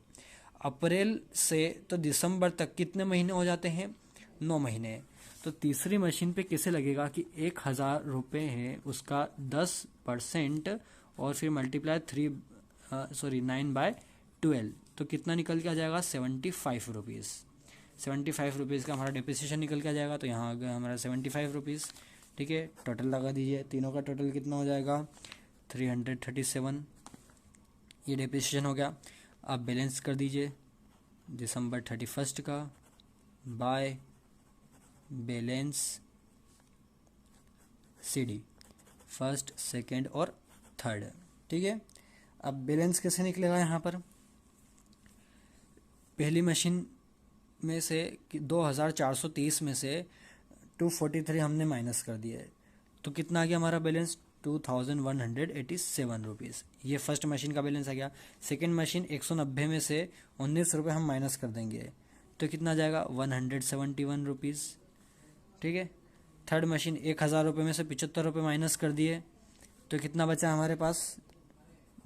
अप्रैल से तो दिसंबर तक कितने महीने हो जाते हैं, 9 महीने। तो तीसरी मशीन पे कैसे लगेगा कि 1,000 रुपये है, उसका 10% और फिर मल्टीप्लाई 9/12, तो कितना निकल के आ जाएगा, 75 रुपीज़। 75 रुपीज़ का हमारा डिप्रिसिएशन निकल के आ जाएगा। तो यहाँ आ गया हमारा 75 रुपीज़। ठीक है, टोटल लगा दीजिए, तीनों का टोटल कितना हो जाएगा, 337। ये डिप्रिसिएशन हो गया। आप बैलेंस कर दीजिए दिसंबर 31 का by balance CD, first, second और थर्ड। ठीक है, अब बैलेंस कैसे निकलेगा, यहाँ पर पहली मशीन में से 2430 में से 243 हमने माइनस कर दिया है, तो कितना आ गया हमारा बैलेंस, 2187 रुपीज़। ये फर्स्ट मशीन का बैलेंस आ गया। सेकेंड मशीन 190 में से 19 रुपये हम माइनस कर देंगे, तो कितना आ जाएगा, 171 रुपीज़। ठीक है, थर्ड मशीन 1,000 रुपये में से 75 रुपये माइनस कर दिए, तो कितना बचा हमारे पास,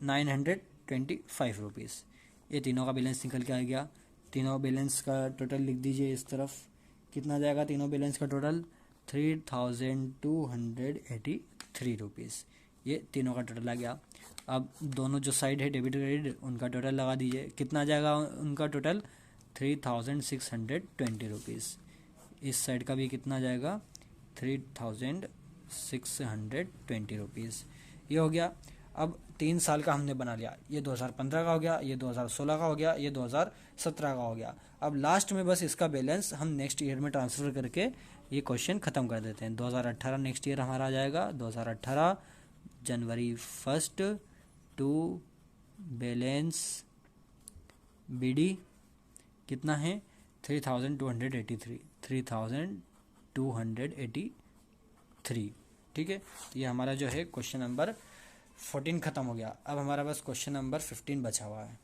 925 रुपीज़। ये तीनों का बैलेंस निकल के आ गया। तीनों बैलेंस का टोटल लिख दीजिए इस तरफ, कितना जाएगा तीनों बैलेंस का टोटल, 3,283 रुपीज़। ये तीनों का टोटल आ गया। अब दोनों जो साइड है डेबिट क्रेडिट, उनका टोटल लगा दीजिए, कितना जाएगा उनका टोटल, 3,620 रुपीज़। इस साइड का भी कितना जाएगा, 3,620 रुपीज़। ये हो गया। अब 3 साल का हमने बना लिया, ये 2015 का हो गया, ये 2016 का हो गया, ये 2017 का हो गया। अब लास्ट में बस इसका बैलेंस हम नेक्स्ट ईयर में ट्रांसफ़र करके ये क्वेश्चन ख़त्म कर देते हैं। 2018 नेक्स्ट ईयर हमारा आ जाएगा, 2018 जनवरी 1 टू बैलेंस BD कितना है, 3,283। ठीक है, तो ये हमारा जो है क्वेश्चन नंबर 14 ख़त्म हो गया। अब हमारा बस क्वेश्चन नंबर 15 बचा हुआ है।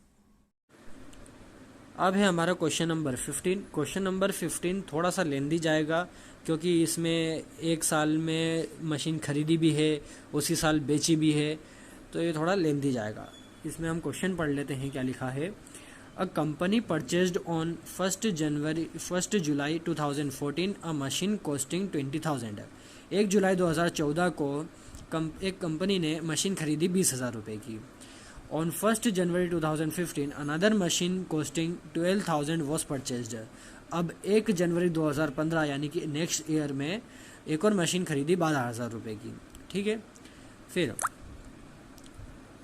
अब है हमारा क्वेश्चन नंबर 15। क्वेश्चन नंबर 15 थोड़ा सा लेंदी जाएगा, क्योंकि इसमें एक साल में मशीन खरीदी भी है, उसी साल बेची भी है, तो ये थोड़ा लेंदी जाएगा। इसमें हम क्वेश्चन पढ़ लेते हैं क्या लिखा है। A company purchased on 1 July 2014 a machine costing 20,000। 1 जुलाई 2014 को एक कंपनी ने मशीन खरीदी 20,000 रुपये की। On 1 January 2015 another machine costing 12,000 was purchased. अब 1 जनवरी 2015 यानी कि नेक्स्ट ईयर में एक और मशीन खरीदी 12,000 रुपये की। ठीक है, फिर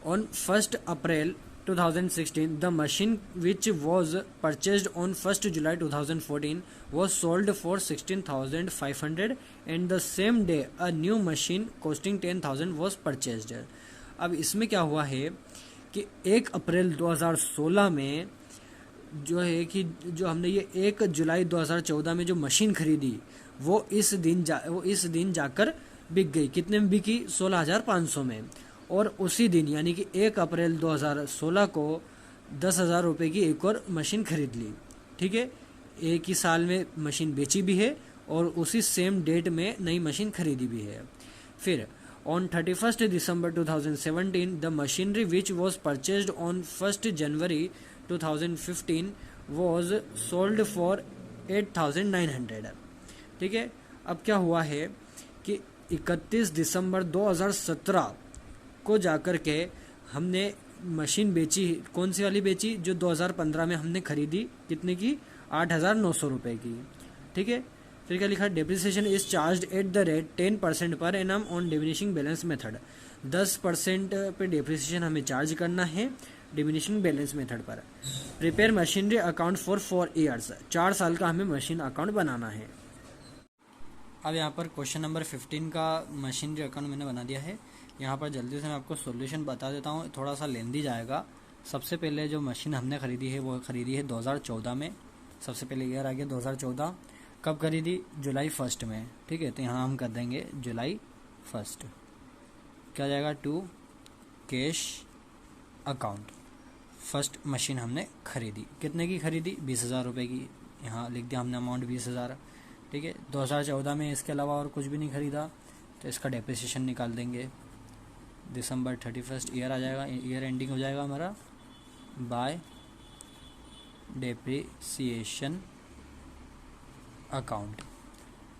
on 1 April 2016 the machine which was purchased on 1 July 2014 was sold for 16,500 and the same day a new machine costing 10,000 was purchased। अब इसमें क्या हुआ है कि 1 अप्रैल 2016 में जो है कि जो हमने ये 1 जुलाई 2014 में जो मशीन खरीदी वो इस दिन जाकर बिक गई। कितने में बिकी, 16,500 में। और उसी दिन यानी कि 1 अप्रैल 2016 को 10,000 रुपये की एक और मशीन खरीद ली। ठीक है, एक ही साल में मशीन बेची भी है और उसी सेम डेट में नई मशीन खरीदी भी है। फिर on 31 December 2017 the machinery which was purchased on 1 January 2015 was sold for 8,900। ठीक है, अब क्या हुआ है कि 31 दिसंबर 2017 को जाकर के हमने मशीन बेची। कौन सी वाली बेची, जो 2015 में हमने खरीदी, कितने की, 8,900 रुपये की। ठीक है, फिर क्या लिखा, depreciation is charge at the rate 10% पर annum on diminishing balance method. 10% पे डेप्रिसिएशन हमें चार्ज करना है डिमिनिशिंग बैलेंस मेथड पर। Prepare machinery account for 4 years, 4 साल का हमें मशीन अकाउंट बनाना है। अब यहाँ पर क्वेश्चन नंबर 15 का मशीनरी अकाउंट मैंने बना दिया है। यहाँ पर जल्दी से मैं आपको सॉल्यूशन बता देता हूँ, थोड़ा सा लेंदी जाएगा। सबसे पहले जो मशीन हमने खरीदी है वो खरीदी है 2014 में। सबसे पहले ईयर आ गया 2014। कब खरीदी? जुलाई 1 में। ठीक है, तो यहाँ हम कर देंगे जुलाई 1। क्या जाएगा? To cash account. First machine हमने खरीदी। कितने की खरीदी? 20,000 रुपये की। यहाँ लिख दिया हमने अमाउंट 20,000। ठीक है, 2014 में इसके अलावा और कुछ भी नहीं खरीदा, तो इसका डेप्रिसिएशन निकाल देंगे। दिसंबर 31 ईयर आ जाएगा, ईयर एंडिंग हो जाएगा हमारा बाय डेप्रिसिएशन अकाउंट।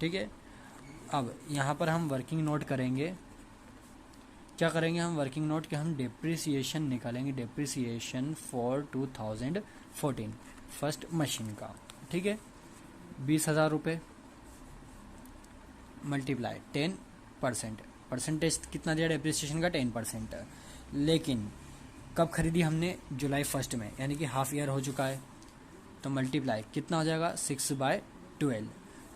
ठीक है, अब यहाँ पर हम वर्किंग नोट करेंगे। क्या करेंगे हम वर्किंग नोट के? हम डेप्रिसिएशन निकालेंगे, डेप्रिसिएशन फॉर 2014 फर्स्ट मशीन का। ठीक है, 20,000 रुपये मल्टीप्लाई 10%। परसेंटेज कितना दिया डेप्रिसिएशन का? 10%। लेकिन कब खरीदी हमने? जुलाई 1 में, यानी कि हाफ ईयर हो चुका है। तो मल्टीप्लाई कितना हो जाएगा? 6/12।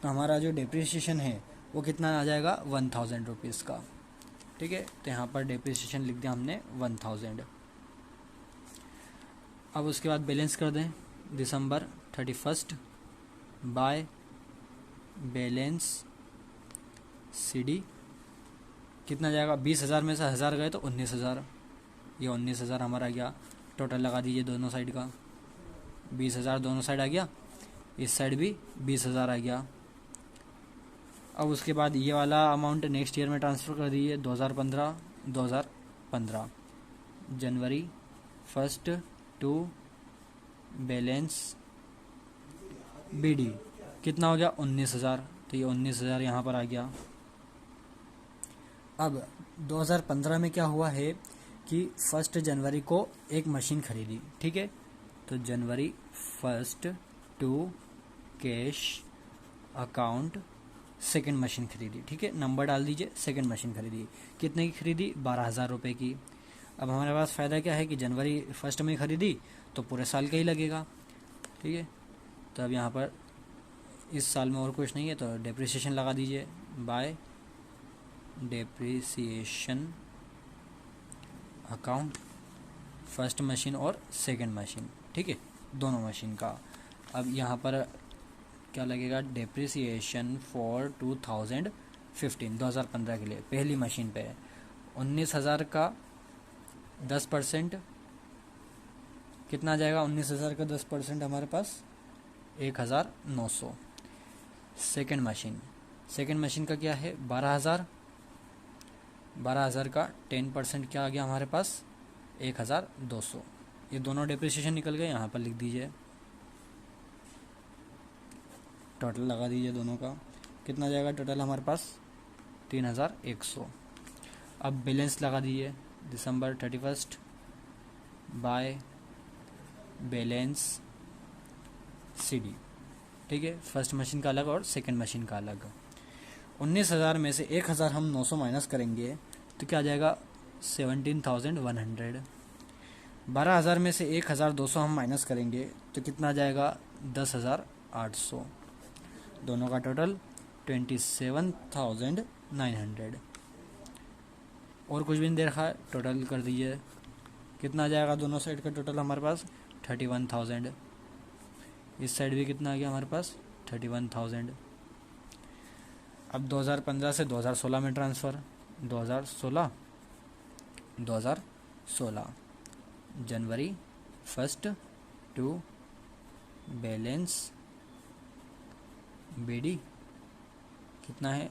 तो हमारा जो डेप्रिसिएशन है वो कितना आ जाएगा? 1,000 रुपीज़ का। ठीक है, तो यहाँ पर डेप्रिसिएशन लिख दिया हमने 1,000। अब उसके बाद बैलेंस कर दें, दिसंबर 31 बाय बैलेंस सीडी कितना जाएगा? 20,000 में से 1,000 गए तो 19,000। ये 19,000 हमारा आ गया। टोटल लगा दीजिए दोनों साइड का। 20,000 दोनों साइड आ गया, इस साइड भी 20,000 आ गया। अब उसके बाद ये वाला अमाउंट नेक्स्ट ईयर में ट्रांसफ़र कर दीजिए। 2015 जनवरी 1 टू बैलेंस बीडी कितना हो गया? 19,000। तो ये 19,000 यहाँ पर आ गया। अब 2015 में क्या हुआ है कि 1 जनवरी को एक मशीन खरीदी। ठीक है, तो जनवरी 1 to cash account second machine खरीदी। ठीक है, नंबर डाल दीजिए। सेकेंड मशीन खरीदी। कितने की खरीदी? 12,000 रुपये की। अब हमारे पास फ़ायदा क्या है कि जनवरी 1 में खरीदी तो पूरे साल का ही लगेगा। ठीक है, तो अब यहाँ पर इस साल में और कुछ नहीं है, तो डेप्रिसिएशन लगा दीजिए bye depreciation account first machine और सेकंड मशीन। ठीक है, दोनों मशीन का। अब यहाँ पर क्या लगेगा? डेप्रिसिएशन फॉर 2015 के लिए पहली मशीन पे 19,000 का 10% कितना जाएगा? 19,000 का 10% हमारे पास 1,900। सेकेंड मशीन का क्या है? 12,000 का 10% क्या आ गया हमारे पास? 1,200। ये दोनों डेप्रिसिएशन निकल गए, यहाँ पर लिख दीजिए। टोटल लगा दीजिए दोनों का। कितना जाएगा टोटल हमारे पास? 3,100। अब बैलेंस लगा दीजिए, दिसंबर 31 बाय बैलेंस सीडी। ठीक है, फर्स्ट मशीन का अलग और सेकंड मशीन का अलग। 19,000 में से 1,900 माइनस करेंगे तो क्या आ जाएगा? 17,100। 12,000 में से 1,200 हम माइनस करेंगे तो कितना आ जाएगा? 10,800। दोनों का टोटल 27,900। और कुछ भी नहीं दे रखा है, टोटल कर दीजिए। कितना आ जाएगा दोनों साइड का टोटल हमारे पास? 31,000। इस साइड भी कितना आ गया हमारे पास? 31,000। अब 2015 से 2016 में ट्रांसफ़र। 2016 जनवरी 1 टू बैलेंस बीडी कितना है?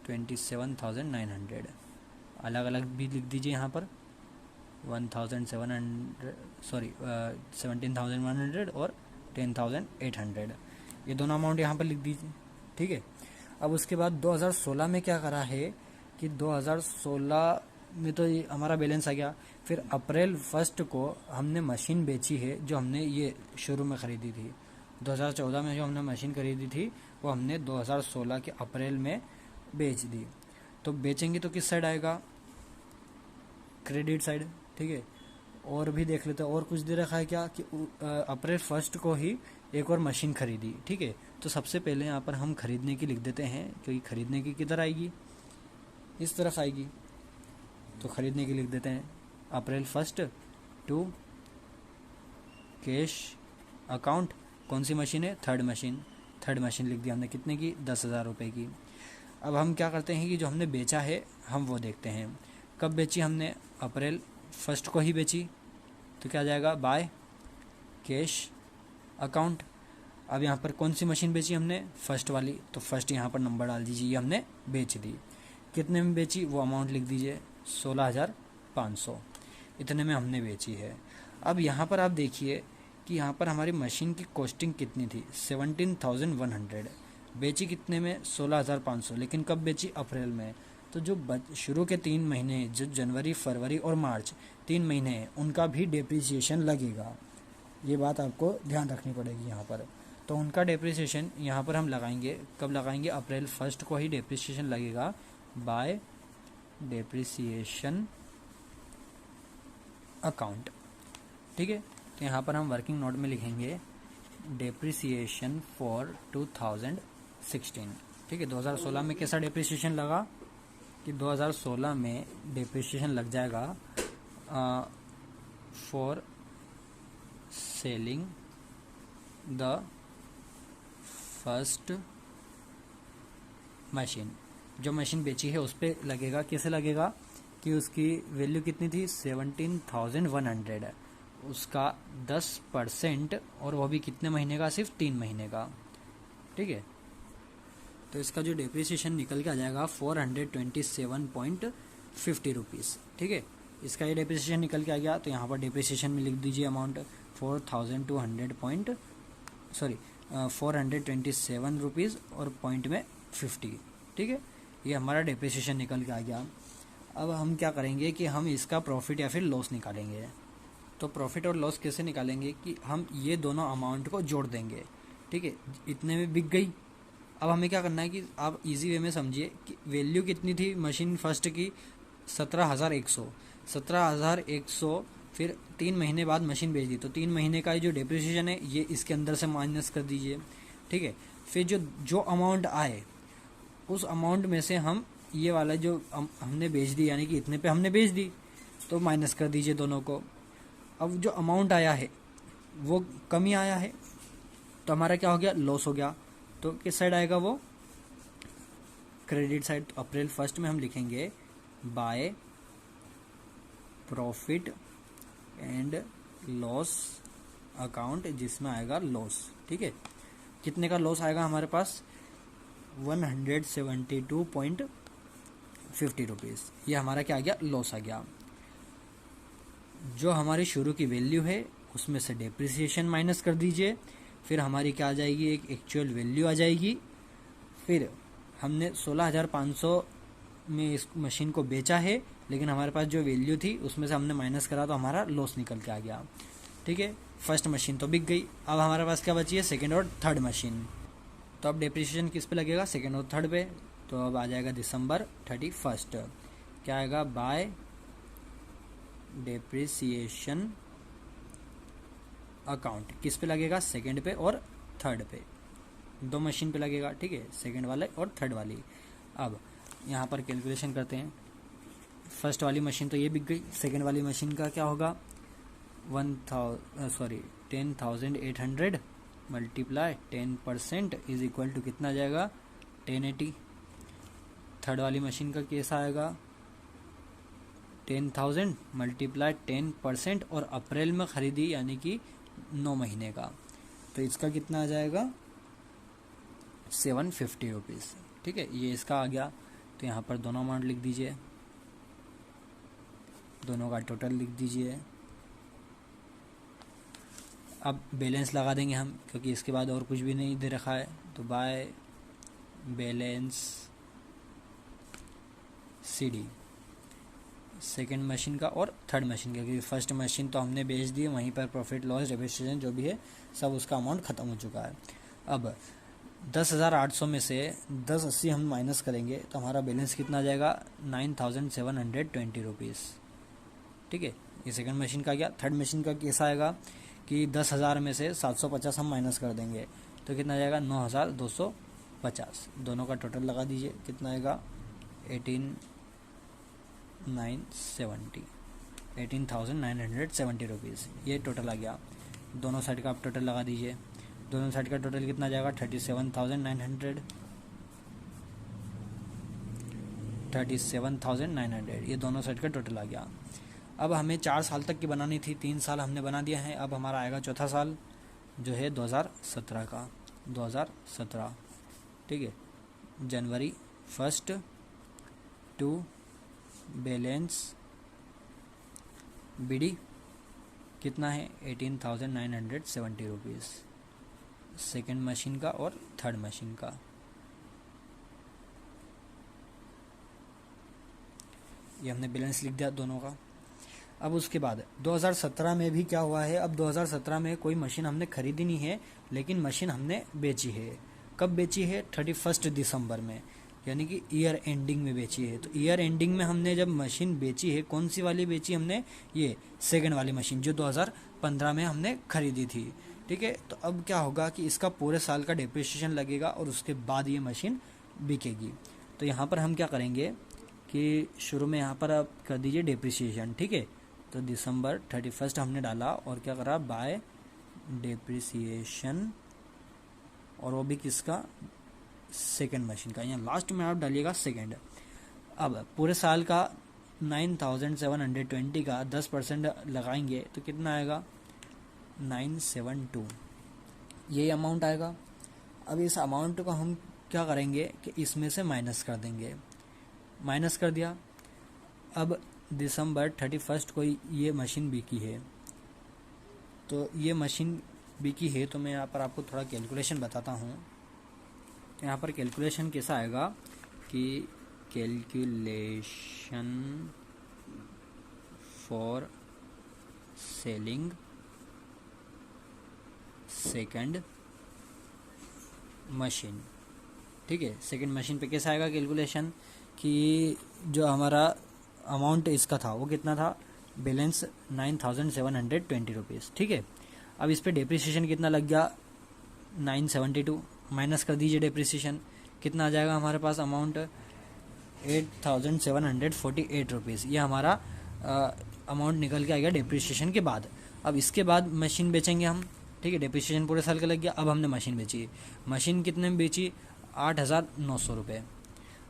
27,900। अलग अलग भी लिख दीजिए यहाँ पर। 17,100 और 10,800, ये दोनों अमाउंट यहाँ पर लिख दीजिए। ठीक है, अब उसके बाद 2016 में क्या करा है कि 2016 में तो ये हमारा बैलेंस आ गया। फिर अप्रैल 1 को हमने मशीन बेची है, जो हमने ये शुरू में ख़रीदी थी। 2014 में जो हमने मशीन खरीदी थी वो हमने 2016 के अप्रैल में बेच दी। तो बेचेंगे तो किस साइड आएगा? Credit side. ठीक है, और भी देख लेते हैं, और कुछ दे रखा है क्या कि अप्रैल 1 को ही एक और मशीन खरीदी। ठीक है, तो सबसे पहले यहाँ पर हम खरीदने की लिख देते हैं, क्योंकि खरीदने की किधर आएगी, इस तरफ आएगी, तो खरीदने की लिख देते हैं अप्रैल 1 टू कैश अकाउंट। कौन सी मशीन है, थर्ड मशीन लिख दिया हमने, कितने की, 10,000 रुपये की। अब हम क्या करते हैं कि जो हमने बेचा है हम वो देखते हैं, कब बेची हमने, अप्रैल 1 को ही बेची, तो क्या आ जाएगा, बाय कैश अकाउंट। अब यहाँ पर कौन सी मशीन बेची हमने, फर्स्ट वाली, तो फर्स्ट यहाँ पर नंबर डाल दीजिए, ये हमने बेच दी। कितने में बेची, वो अमाउंट लिख दीजिए, 16,500, इतने में हमने बेची है। अब यहाँ पर आप देखिए कि यहाँ पर हमारी मशीन की कॉस्टिंग कितनी थी, 17,100, बेची कितने में, 16,500, लेकिन कब बेची, अप्रैल में। तो जो शुरू के 3 महीने, जो जनवरी फरवरी और मार्च 3 महीने हैं, उनका भी डेप्रिसिएशन लगेगा, ये बात आपको ध्यान रखनी पड़ेगी यहाँ पर। तो उनका डेप्रिसिएशन यहाँ पर हम लगाएंगे, कब लगाएंगे, अप्रैल 1 को ही डेप्रिसिएशन लगेगा, बाय डेप्रिसिएशन अकाउंट। ठीक है, तो यहाँ पर हम वर्किंग नोट में लिखेंगे डेप्रिसिएशन फॉर 2016। ठीक है, 2016 में कैसा डेप्रिसिएशन लगा कि 2016 में डेप्रिसिएशन लग जाएगा for selling the first machine, जो मशीन बेची है उस पर लगेगा, कैसे लगेगा कि उसकी वैल्यू कितनी थी, 17,100 है, उसका 10%, और वो भी कितने महीने का, सिर्फ 3 महीने का। ठीक है, तो इसका जो डेप्रिसिएशन निकल के आ जाएगा 427.50 रुपीज़। ठीक है, इसका ये डेप्रिसिएशन निकल के आ गया, तो यहाँ पर डेप्रिसिएशन में लिख दीजिए अमाउंट 427 रुपीज़ और पॉइंट में 50। ठीक है, ये हमारा डेप्रिसिएशन निकल के आ गया। अब हम क्या करेंगे कि हम इसका प्रॉफिट या फिर लॉस निकालेंगे। तो प्रॉफिट और लॉस कैसे निकालेंगे कि हम ये दोनों अमाउंट को जोड़ देंगे। ठीक है, इतने में बिक गई। अब हमें क्या करना है कि आप इजी वे में समझिए कि वैल्यू कितनी थी मशीन फर्स्ट की, 17,100, फिर 3 महीने बाद मशीन बेच दी, तो 3 महीने का जो डेप्रिसिएशन है ये इसके अंदर से माइनस कर दीजिए। ठीक है, फिर जो अमाउंट आए उस अमाउंट में से हम ये वाला जो हमने बेच दी, यानी कि इतने पे हमने बेच दी, तो माइनस कर दीजिए दोनों को। अब जो अमाउंट आया है वो कमी आया है, तो हमारा क्या हो गया, लॉस हो गया। तो किस साइड आएगा वो, क्रेडिट साइड। तो अप्रैल 1 में हम लिखेंगे by profit and loss account, जिसमें आएगा लॉस। ठीक है, कितने का लॉस आएगा हमारे पास, 172.50 रुपीज़, ये हमारा क्या आ गया, लॉस आ गया। जो हमारी शुरू की वैल्यू है उसमें से डेप्रिसिएशन माइनस कर दीजिए, फिर हमारी क्या आ जाएगी, एक एक्चुअल वैल्यू आ जाएगी। फिर हमने 16,500 में इस मशीन को बेचा है, लेकिन हमारे पास जो वैल्यू थी उसमें से हमने माइनस करा, तो हमारा लॉस निकल के आ गया। ठीक है, फर्स्ट मशीन तो बिक गई। अब हमारे पास क्या बची है, सेकेंड और थर्ड मशीन। तो अब डेप्रिसिएशन किस पे लगेगा, सेकेंड और थर्ड पे। तो अब आ जाएगा December 31, क्या आएगा, बाय डेप्रिसिएशन अकाउंट, किस पे लगेगा, सेकेंड पे और थर्ड पे, 2 मशीन पे लगेगा। ठीक है, सेकेंड वाले और थर्ड वाली। अब यहाँ पर कैलकुलेशन करते हैं, फर्स्ट वाली मशीन तो ये बिक गई, सेकेंड वाली मशीन का क्या होगा, 10,800 मल्टीप्लाई 10% इज इक्वल टू कितना जाएगा, 1080। थर्ड वाली मशीन का कैसा आएगा, 10,000 मल्टीप्लाई 10%, और अप्रैल में ख़रीदी यानी कि 9 महीने का, तो इसका कितना आ जाएगा, 750 रुपीज़। ठीक है, ये इसका आ गया। तो यहाँ पर दोनों अमाउंट लिख दीजिए, दोनों का टोटल लिख दीजिए। अब बैलेंस लगा देंगे हम, क्योंकि इसके बाद और कुछ भी नहीं दे रखा है। तो by balance CD, second machine का और थर्ड मशीन का, क्योंकि फर्स्ट मशीन तो हमने बेच दी, वहीं पर प्रॉफिट लॉस डेप्रिसिएशन जो भी है सब उसका अमाउंट ख़त्म हो चुका है। अब 10,800 में से 1080 हम माइनस करेंगे, तो हमारा बैलेंस कितना आ जाएगा, 9,720 रुपीज़। ठीक है, ये सेकंड मशीन का गया। थर्ड मशीन का कैसा आएगा कि 10,000 में से 750 हम माइनस कर देंगे तो कितना आ जाएगा 9,250। दोनों का टोटल लगा दीजिए, कितना आएगा 18,970 रुपीज़, ये टोटल आ गया। दोनों साइड का आप टोटल लगा दीजिए, दोनों साइड का टोटल कितना आ जाएगा 37,900, ये दोनों साइड का टोटल आ गया। अब हमें 4 साल तक की बनानी थी, 3 साल हमने बना दिया है। अब हमारा आएगा चौथा साल जो है 2017 का, 2017, ठीक है। जनवरी 1 टू बैलेंस बीडी कितना है 18,970 रुपीज़, सेकेंड मशीन का और थर्ड मशीन का। ये हमने बैलेंस लिख दिया दोनों का। अब उसके बाद 2017 में भी क्या हुआ है, अब 2017 में कोई मशीन हमने खरीदी नहीं है, लेकिन मशीन हमने बेची है। कब बेची है 31 दिसंबर में, यानी कि ईयर एंडिंग में बेची है। तो ईयर एंडिंग में हमने जब मशीन बेची है, कौन सी वाली बेची हमने, ये सेकंड वाली मशीन जो 2015 में हमने खरीदी थी, ठीक है। तो अब क्या होगा कि इसका पूरे साल का डिप्रिसिएशन लगेगा और उसके बाद ये मशीन बिकेगी। तो यहाँ पर हम क्या करेंगे कि शुरू में यहाँ पर आप कर दीजिए डिप्रिसिएशन, ठीक है। तो दिसंबर 31 हमने डाला और क्या करा बाय डिप्रिसिएशन, और वो भी किसका, सेकेंड मशीन का। यहाँ लास्ट में आप डालिएगा सेकेंड। अब पूरे साल का 9,720 का 10% लगाएंगे तो कितना आएगा 972, ये अमाउंट आएगा। अब इस अमाउंट को हम क्या करेंगे कि इसमें से माइनस कर देंगे, माइनस कर दिया। अब दिसंबर 31 को ये मशीन बिकी है, तो ये मशीन बिकी है, तो मैं यहाँ पर आपको थोड़ा कैलकुलेशन बताता हूँ। यहाँ पर कैलकुलेशन कैसा आएगा कि calculation for selling second machine, ठीक है। सेकंड मशीन पे कैसा आएगा कैलकुलेशन कि जो हमारा अमाउंट इसका था वो कितना था, बैलेंस 9,720 रुपीज़, ठीक है। अब इस पे डिप्रिसिएशन कितना लग गया 972, माइनस कर दीजिए डिप्रिसिएशन, कितना आ जाएगा हमारे पास अमाउंट 8,748 रुपीज़, ये हमारा अमाउंट निकल के आएगा डिप्रिसिएशन के बाद। अब इसके बाद मशीन बेचेंगे हम, ठीक है। डिप्रिसिएशन पूरे साल का लग गया। अब हमने मशीन बेची, मशीन कितने में बेची 8,900 रुपये,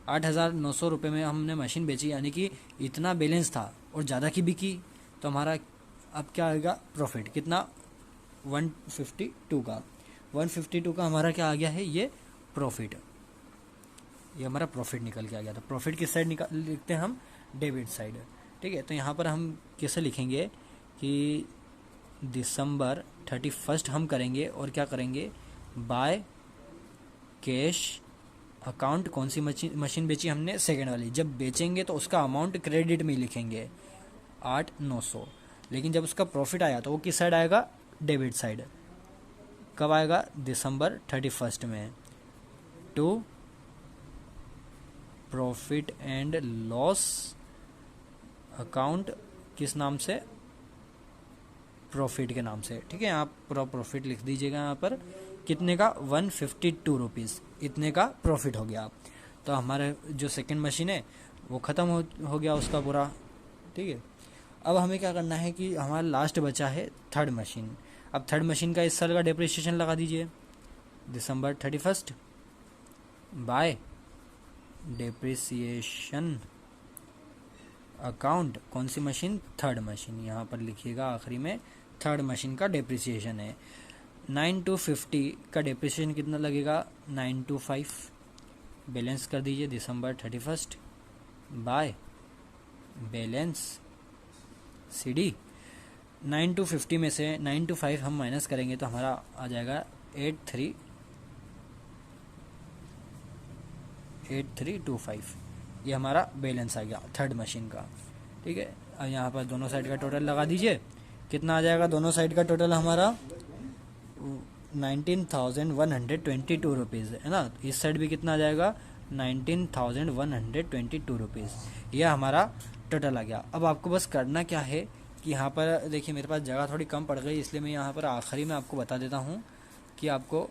8,900 रुपये में हमने मशीन बेची, यानी कि इतना बैलेंस था और ज़्यादा की बिकी, तो हमारा अब क्या आएगा प्रॉफिट, कितना 152 का, 152 का हमारा क्या आ गया है, ये प्रॉफिट, ये हमारा प्रॉफिट निकल के आ गया। तो प्रॉफिट किस साइड लिखते हैं हम, डेबिट साइड, ठीक है। तो यहाँ पर हम कैसे लिखेंगे कि दिसंबर 31 हम करेंगे और क्या करेंगे बाय कैश अकाउंट, कौन सी मशीन बेची हमने, सेकेंड वाली। जब बेचेंगे तो उसका अमाउंट क्रेडिट में लिखेंगे 8,900, लेकिन जब उसका प्रॉफिट आया तो वो किस साइड आएगा, डेबिट साइड। कब आएगा, दिसंबर 31 में। To profit and loss account, किस नाम से, प्रॉफिट के नाम से, ठीक है। आप पूरा प्रॉफिट लिख दीजिएगा यहाँ पर, कितने का 152 रुपीज़, इतने का प्रॉफिट हो गया। तो हमारे जो सेकंड मशीन है वो ख़त्म हो गया उसका पूरा, ठीक है। अब हमें क्या करना है कि हमारा लास्ट बचा है थर्ड मशीन। अब थर्ड मशीन का इस साल का डिप्रिसिएशन लगा दीजिए, दिसंबर 31 बाय डिप्रिसिएशन अकाउंट, कौन सी मशीन, थर्ड मशीन, यहाँ पर लिखिएगा आखिरी में थर्ड मशीन का डिप्रिसिएशन है 9,250 का डिप्रिसिएशन कितना लगेगा 925, बैलेंस कर दीजिए दिसंबर 31 बाय बैलेंस CD। 9,250 में से 925 हम माइनस करेंगे तो हमारा आ जाएगा 8325, ये हमारा बैलेंस आ गया थर्ड मशीन का, ठीक है। अब यहाँ पर दोनों साइड का टोटल लगा दीजिए, कितना आ जाएगा दोनों साइड का टोटल हमारा 19,122 रुपीज़, है ना। इस साइड भी कितना आ जाएगा 19,122 रुपीज़, यह हमारा टोटल आ गया। अब आपको बस करना क्या है कि यहाँ पर देखिए मेरे पास जगह थोड़ी कम पड़ गई, इसलिए मैं यहाँ पर आखिरी में आपको बता देता हूँ कि आपको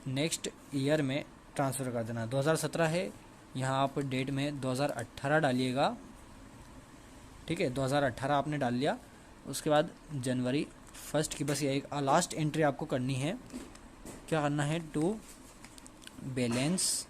नेक्स्ट ईयर में ट्रांसफ़र कर देना। 2017 है, यहाँ आप डेट में 2018 डालिएगा, ठीक है। 2018 आपने डाल लिया, उसके बाद जनवरी 1 की बस ये लास्ट एंट्री आपको करनी है। क्या करना है, टू बैलेंस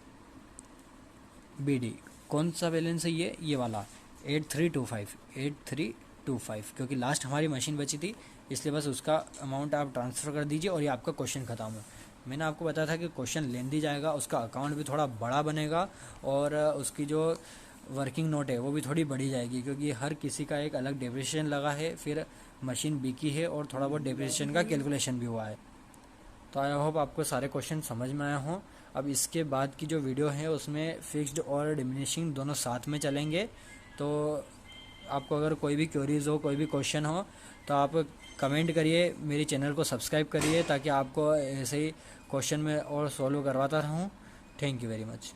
बीडी। कौन सा बैलेंस है ये वाला 8325, क्योंकि लास्ट हमारी मशीन बची थी, इसलिए बस उसका अमाउंट आप ट्रांसफ़र कर दीजिए और ये आपका क्वेश्चन ख़त्म है। मैंने आपको बताया था कि क्वेश्चन लेंदी जाएगा, उसका अकाउंट भी थोड़ा बड़ा बनेगा और उसकी जो वर्किंग नोट है वो भी थोड़ी बढ़ी जाएगी, क्योंकि हर किसी का एक अलग डेप्रिसिएशन लगा है, फिर मशीन बिकी है और थोड़ा बहुत डेप्रिसिएशन का कैलकुलेशन भी हुआ है। तो आई होप आपको सारे क्वेश्चन समझ में आया हों। अब इसके बाद की जो वीडियो है उसमें फिक्स्ड और डिमिनिशिंग दोनों साथ में चलेंगे। तो आपको अगर कोई भी क्वेरीज हो, कोई भी क्वेश्चन हो, तो आप कमेंट करिए, मेरे चैनल को सब्सक्राइब करिए, ताकि आपको ऐसे ही क्वेश्चन में और सॉल्व करवाता रहूँ। Thank you very much.